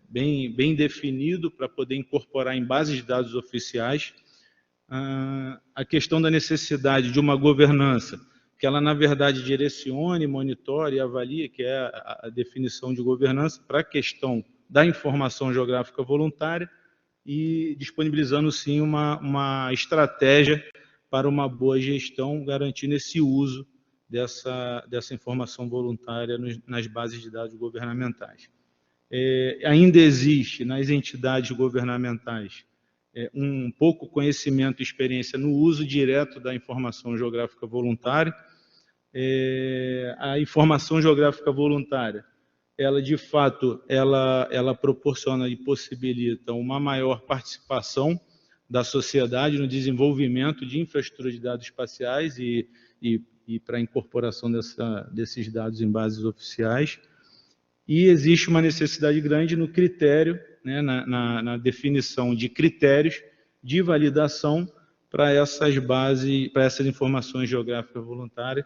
F: bem definido para poder incorporar em bases de dados oficiais. A questão da necessidade de uma governança, que ela, na verdade, direcione, monitore e avalie, que é a definição de governança, para a questão da informação geográfica voluntária, e disponibilizando, sim, uma estratégia para uma boa gestão, garantindo esse uso dessa informação voluntária nas bases de dados governamentais. Ainda existe, nas entidades governamentais, um pouco conhecimento e experiência no uso direto da informação geográfica voluntária. A informação geográfica voluntária, ela, de fato, ela proporciona e possibilita uma maior participação da sociedade no desenvolvimento de infraestrutura de dados espaciais e para a incorporação desses dados em bases oficiais. E existe uma necessidade grande no critério, né, na definição de critérios de validação para essas bases, para essas informações geográficas voluntárias,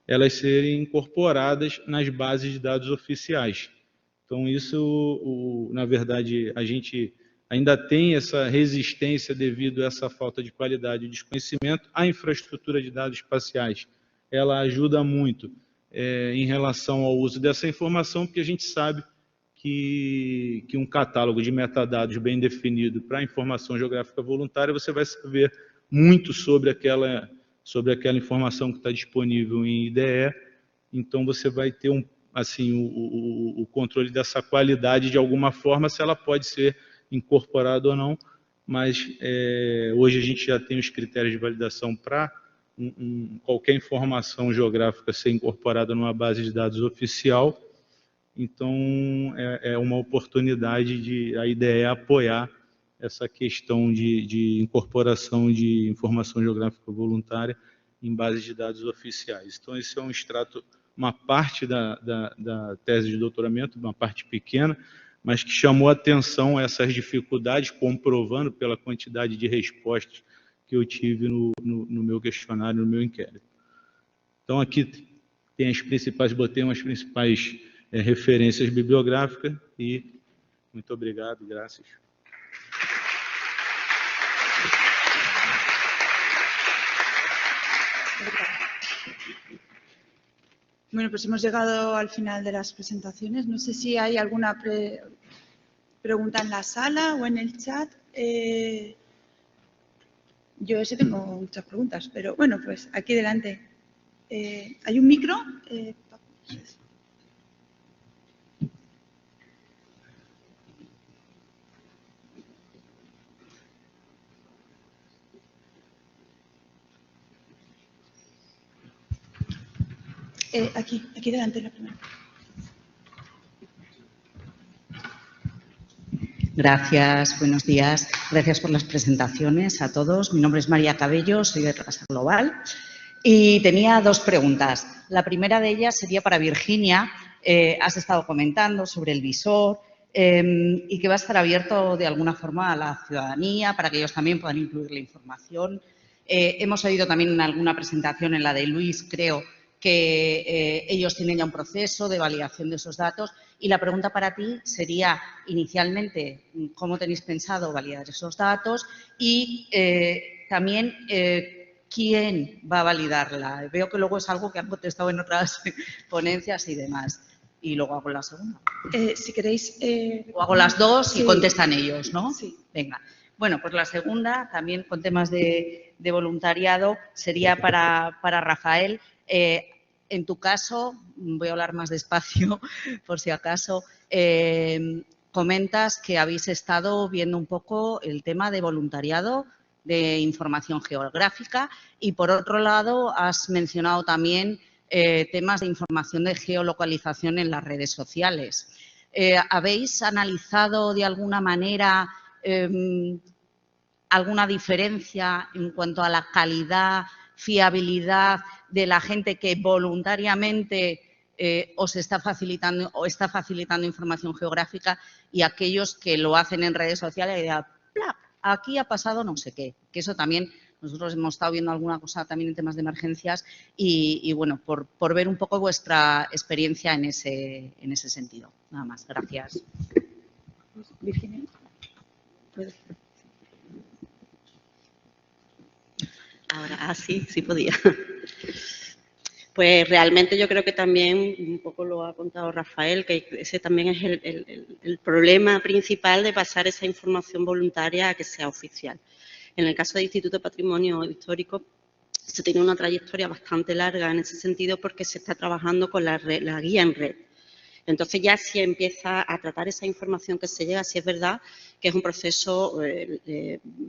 F: elas serem incorporadas nas bases de dados oficiais. Então, isso, na verdade, a gente ainda tem essa resistência devido a essa falta de qualidade e desconhecimento. A infraestrutura de dados espaciais, ela ajuda muito em relação ao uso dessa informação, porque a gente sabe que um catálogo de metadados bem definido para a informação geográfica voluntária, você vai saber muito sobre aquela informação que está disponível em IDE. Então, você vai ter o controle dessa qualidade de alguma forma, se ela pode ser incorporada ou não, mas hoje a gente já tem os critérios de validação para qualquer informação geográfica ser incorporada numa base de dados oficial. Então, é uma oportunidade a IDE apoiar essa questão de incorporação de informação geográfica voluntária em bases de dados oficiais. Então, esse é um extrato, uma parte da tese de doutoramento, uma parte pequena, mas que chamou atenção a essas dificuldades, comprovando pela quantidade de respostas que eu tive no meu questionário, no meu inquérito. Então, aqui tem botei umas principais referências bibliográficas e muito obrigado, graças.
A: Bueno, pues hemos llegado al final de las presentaciones. No sé si hay alguna pregunta en la sala o en el chat. Yo sí tengo muchas preguntas, pero bueno, pues aquí delante. ¿Hay un micro? Aquí delante, la primera.
G: Gracias, buenos días. Gracias por las presentaciones a todos. Mi nombre es María Cabello, soy de Rasa Global y tenía dos preguntas. La primera de ellas sería para Virginia. Has estado comentando sobre el visor y que va a estar abierto de alguna forma a la ciudadanía para que ellos también puedan incluir la información. Hemos oído también en alguna presentación, en la de Luis, creo, que ellos tienen ya un proceso de validación de esos datos. Y la pregunta para ti sería, inicialmente, ¿cómo tenéis pensado validar esos datos? Y también, ¿quién va a validarla? Veo que luego es algo que han contestado en otras ponencias y demás. Y luego hago la segunda.
A: Si queréis...
G: O hago las dos y
A: sí.
G: contestan ellos, ¿no?
A: Sí.
G: Venga. Bueno, pues la segunda, también con temas de de voluntariado sería para Rafael. En tu caso, voy a hablar más despacio por si acaso, comentas que habéis estado viendo un poco el tema de voluntariado de información geográfica y, por otro lado, has mencionado también temas de información de geolocalización en las redes sociales. ¿Habéis analizado de alguna manera alguna diferencia en cuanto a la calidad, fiabilidad de la gente que voluntariamente os está facilitando o está facilitando información geográfica y aquellos que lo hacen en redes sociales y digan, ¡plap! Aquí ha pasado no sé qué? Que eso también, nosotros hemos estado viendo alguna cosa también en temas de emergencias y bueno, por ver un poco vuestra experiencia en ese sentido. Nada más, gracias.
A: Virginia, ¿puedes?
C: Ahora, sí podía. Pues realmente yo creo que también, un poco lo ha contado Rafael, que ese también es el problema principal de pasar esa información voluntaria a que sea oficial. En el caso del Instituto de Patrimonio Histórico, se tiene una trayectoria bastante larga en ese sentido porque se está trabajando con la guía en red. Entonces ya se empieza a tratar esa información que se llega, si es verdad que es un proceso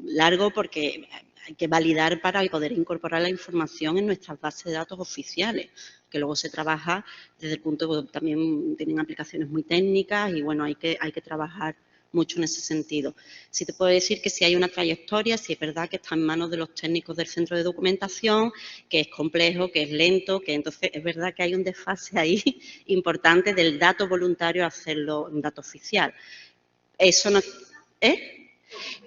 C: largo porque hay que validar para poder incorporar la información en nuestras bases de datos oficiales, que luego se trabaja desde el punto de también tienen aplicaciones muy técnicas y bueno, hay que trabajar mucho en ese sentido. Sí te puedo decir que si hay una trayectoria, sí es verdad que está en manos de los técnicos del centro de documentación, que es complejo, que es lento, que entonces es verdad que hay un desfase ahí importante del dato voluntario a hacerlo un dato oficial. Eso no...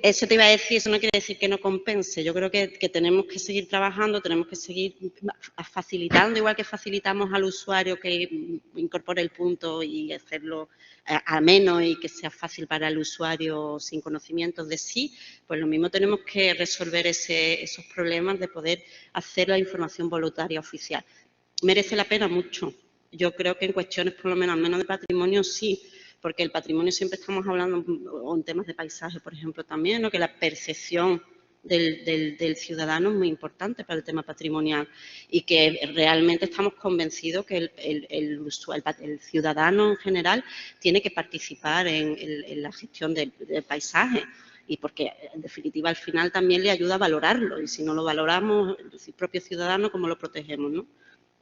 C: Eso te iba a decir, eso no quiere decir que no compense. Yo creo que tenemos que seguir trabajando, tenemos que seguir facilitando, igual que facilitamos al usuario que incorpore el punto y hacerlo ameno y que sea fácil para el usuario sin conocimientos de sí, pues lo mismo tenemos que resolver esos problemas de poder hacer la información voluntaria oficial. Merece la pena mucho. Yo creo que en cuestiones, por lo menos, al menos de patrimonio, sí, porque el patrimonio siempre estamos hablando, o en temas de paisaje, por ejemplo, también, ¿no? Que la percepción del ciudadano es muy importante para el tema patrimonial y que realmente estamos convencidos que el ciudadano en general tiene que participar en la gestión del paisaje y porque en definitiva al final también le ayuda a valorarlo y si no lo valoramos, el propio ciudadano, ¿cómo lo protegemos, no?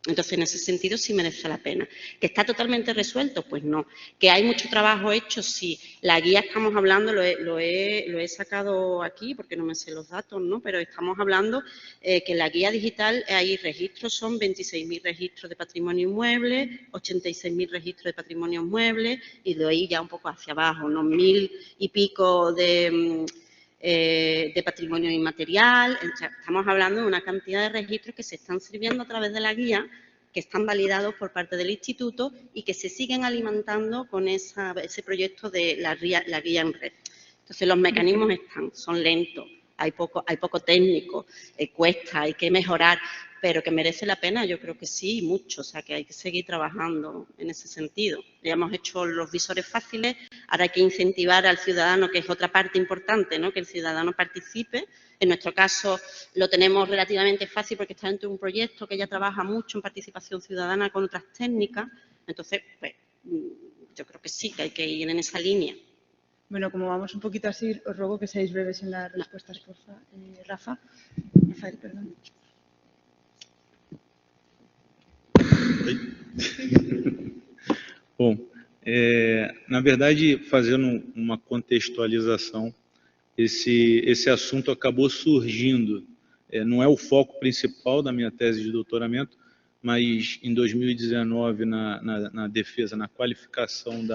C: Entonces, en ese sentido, sí merece la pena. ¿Que está totalmente resuelto? Pues no. ¿Que hay mucho trabajo hecho? Sí. La guía, estamos hablando, lo he sacado aquí porque no me sé los datos, ¿no? Pero estamos hablando que en la guía digital hay registros, son 26.000 registros de patrimonio inmueble, 86.000 registros de patrimonio inmueble y de ahí ya un poco hacia abajo, unos 1.000 y pico de patrimonio inmaterial. Estamos hablando de una cantidad de registros que se están sirviendo a través de la guía, que están validados por parte del instituto y que se siguen alimentando con ese proyecto de la guía en red. Entonces, los mecanismos son lentos, hay poco técnico, cuesta, hay que mejorar, pero que merece la pena, yo creo que sí, mucho. O sea, que hay que seguir trabajando en ese sentido. Ya hemos hecho los visores fáciles, ahora hay que incentivar al ciudadano, que es otra parte importante, ¿no? Que el ciudadano participe. En nuestro caso lo tenemos relativamente fácil porque está dentro de un proyecto que ya trabaja mucho en participación ciudadana con otras técnicas. Entonces, pues, yo creo que sí, que hay que ir en esa línea.
A: Bueno, como vamos un poquito así, os ruego que seáis breves en las respuestas, por favor. Rafael, perdón.
F: Bom, na verdade, fazendo uma contextualização, esse assunto acabou surgindo, não é o foco principal da minha tese de doutoramento, mas em 2019, na defesa, na qualificação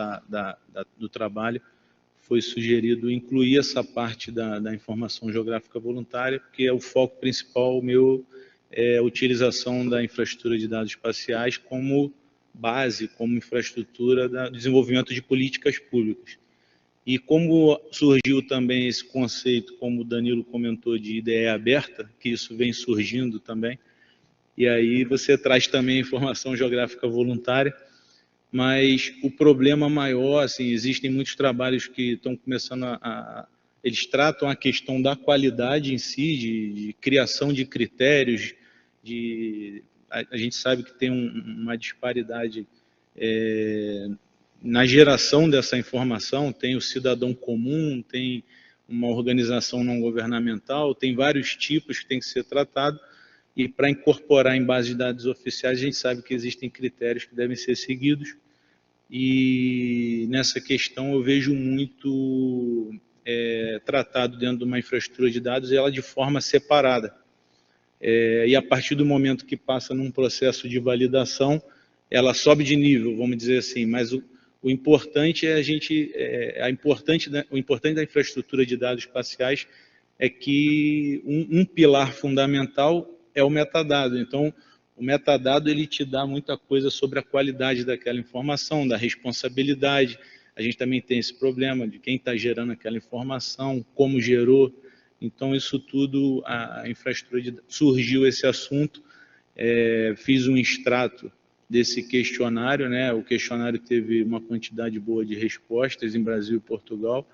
F: do trabalho, foi sugerido incluir essa parte da informação geográfica voluntária, porque o foco principal meu é a utilização da infraestrutura de dados espaciais como base, como infraestrutura do desenvolvimento de políticas públicas. E como surgiu também esse conceito, como o Danilo comentou, de ideia aberta, que isso vem surgindo também, e aí você traz também informação geográfica voluntária, mas o problema maior, assim, existem muitos trabalhos que estão começando a eles tratam a questão da qualidade em si, de criação de critérios, a gente sabe que tem uma disparidade na geração dessa informação, tem o cidadão comum, tem uma organização não governamental, tem vários tipos que tem que ser tratado, e para incorporar em base de dados oficiais, a gente sabe que existem critérios que devem ser seguidos, e nessa questão eu vejo muito tratado dentro de uma infraestrutura de dados, ela de forma separada. E a partir do momento que passa num processo de validação, ela sobe de nível, vamos dizer assim, mas o importante é o importante da infraestrutura de dados espaciais é que um pilar fundamental é o metadado. Então, o metadado ele te dá muita coisa sobre a qualidade daquela informação, da responsabilidade. A gente também tem esse problema de quem está gerando aquela informação, como gerou. Então, isso tudo, a infraestrutura, surgiu esse assunto, fiz um extrato desse questionário, né? O questionário teve uma quantidade boa de respostas em Brasil e Portugal,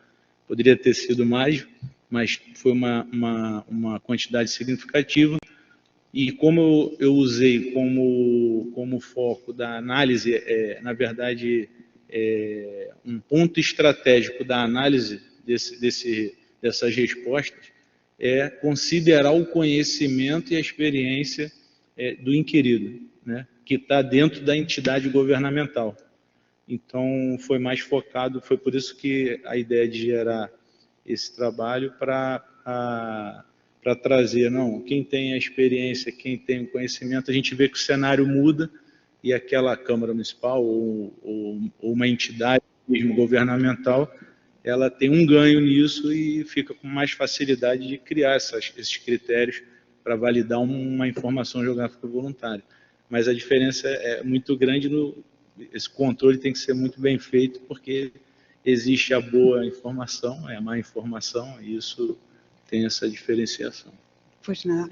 F: poderia ter sido mais, mas foi uma quantidade significativa, e como eu usei como foco da análise, na verdade, um ponto estratégico da análise dessas respostas, é considerar o conhecimento e a experiência do inquirido, né, que está dentro da entidade governamental. Então, foi mais focado, foi por isso que a ideia de gerar esse trabalho para trazer, não, quem tem a experiência, quem tem o conhecimento, a gente vê que o cenário muda e aquela Câmara Municipal ou uma entidade mesmo governamental, ela tem um ganho nisso e fica com mais facilidade de criar esses critérios para validar uma informação geográfica voluntária. Mas a diferença é muito grande, esse controle tem que ser muito bem feito, porque existe a boa informação, a má informação, e isso tem esa diferenciación.
A: Pues nada,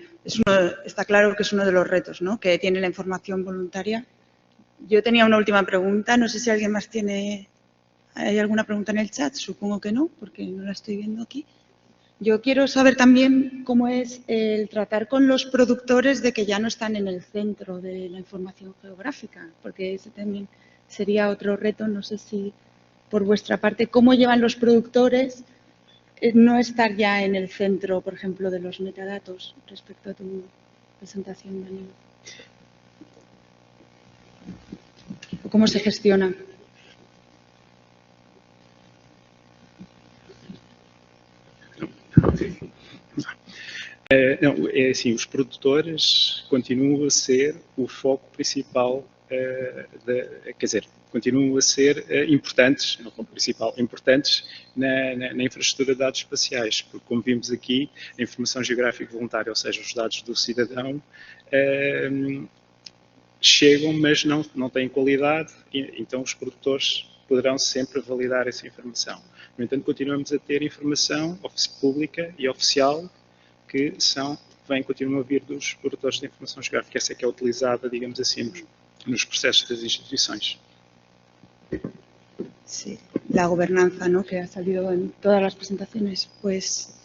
A: está claro que es uno de los retos, ¿no?, que tiene la información voluntaria. Yo tenía una última pregunta, no sé si alguien más ¿hay alguna pregunta en el chat? Supongo que no, porque no la estoy viendo aquí. Yo quiero saber también cómo es el tratar con los productores de que ya no están en el centro de la información geográfica, porque ese también sería otro reto, no sé si por vuestra parte, cómo llevan los productores no estar ya en el centro, por ejemplo, de los metadatos respecto a tu presentación, Daniel. ¿Cómo se gestiona?
B: Não, assim, os produtores continuam a ser o foco principal, quer dizer, continuam a ser importantes, não como principal, importantes na infraestrutura de dados espaciais, porque como vimos aqui, a informação geográfica voluntária, ou seja, os dados do cidadão, chegam, mas não têm qualidade, então os produtores poderão sempre validar essa informação. No entanto, continuamos a ter informação pública e oficial que continuam a vir dos produtores de informação geográfica. Essa é que é utilizada, digamos assim, nos processos das instituições.
A: Sí, la gobernanza, ¿no?, que ha salido en todas las presentaciones. Pues,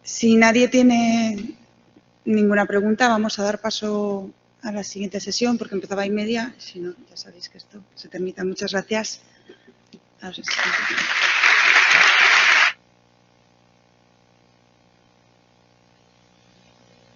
A: si nadie tiene ninguna pregunta, vamos a dar paso a la siguiente sesión, porque empezaba a 1:30, si no, ya sabéis que esto se termina. Muchas gracias a los asistentes.